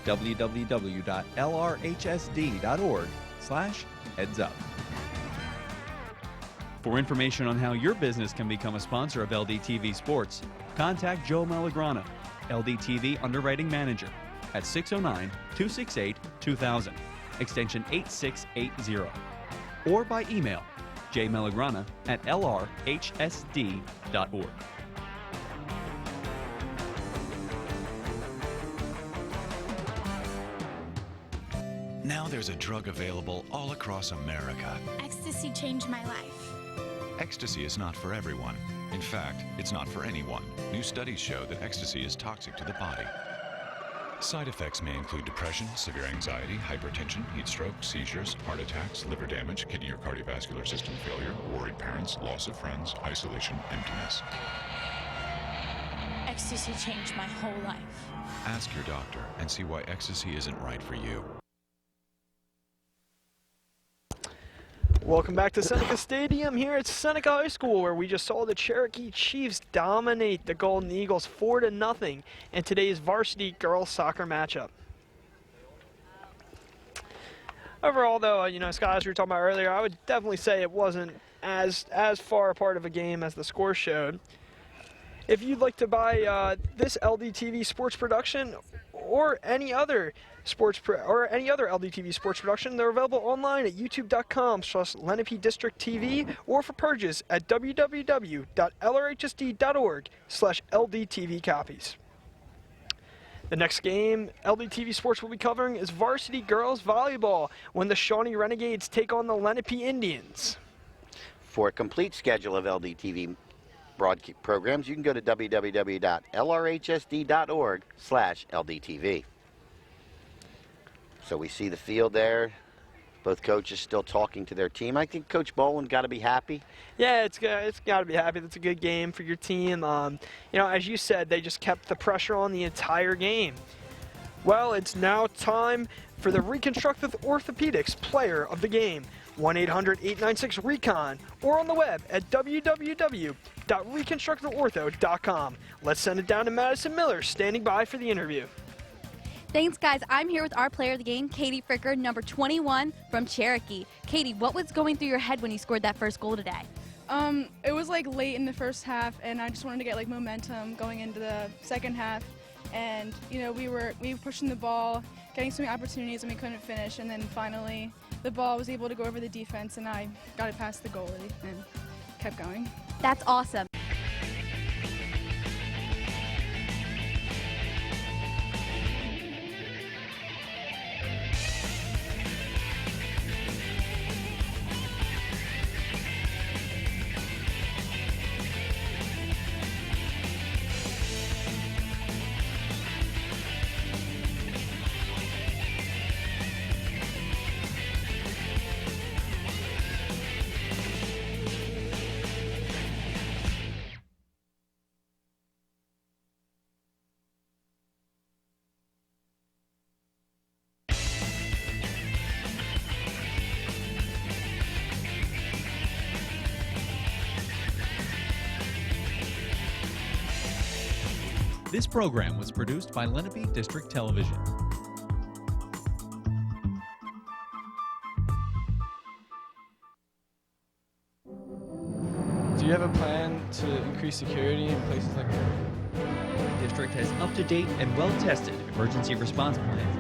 www.lrhsd.org/headsup. For information on how your business can become a sponsor of LDTV Sports, contact Joe Malagrana, LDTV Underwriting Manager, at 609-268-2000, extension 8680, or by email jmelagrana@lrhsd.org. Now there's a drug available all across America. Ecstasy changed my life. Ecstasy is not for everyone. In fact, it's not for anyone. New studies show that ecstasy is toxic to the body. Side effects may include depression, severe anxiety, hypertension, heat stroke, seizures, heart attacks, liver damage, kidney or cardiovascular system failure, worried parents, loss of friends, isolation, emptiness. Ecstasy changed my whole life. Ask your doctor and see why ecstasy isn't right for you. Welcome back to Seneca Stadium here at Seneca High School, where we just saw the Cherokee Chiefs dominate the Golden Eagles 4-0 in today's varsity girls soccer matchup. Overall, though, Scott, as we were talking about earlier, I would definitely say it wasn't as far apart of a game as the score showed. If you'd like to buy this LDTV sports production or any other LDTV sports production, they're available online at youtube.com/Lenape District TV or for purchase at www.lrhsd.org/LDTV copies. The next game LDTV Sports will be covering is varsity girls volleyball when the Shawnee Renegades take on the Lenape Indians. For a complete schedule of LDTV programs, you can go to www.lrhsd.org/LDTV. So we see the field there. Both coaches still talking to their team. I think Coach Boland got to be happy. Yeah, it's got to be happy. That's a good game for your team. As you said, they just kept the pressure on the entire game. Well, it's now time for the Reconstructive Orthopedics Player of the Game. 1-800-896-RECON or on the web at www.reconstructiveortho.com. Let's send it down to Madison Miller, standing by for the interview. Thanks, guys. I'm here with our player of the game, Katie Fricker, number 21 from Cherokee. Katie, what was going through your head when you scored that first goal today? It was late in the first half, and I just wanted to get momentum going into the second half. And we were pushing the ball, getting so many opportunities, and we couldn't finish. And then finally, the ball was able to go over the defense, and I got it past the goalie and kept going. That's awesome. This program was produced by Lenape District Television. Do you have a plan to increase security in places like that? The district has up-to-date and well-tested emergency response plans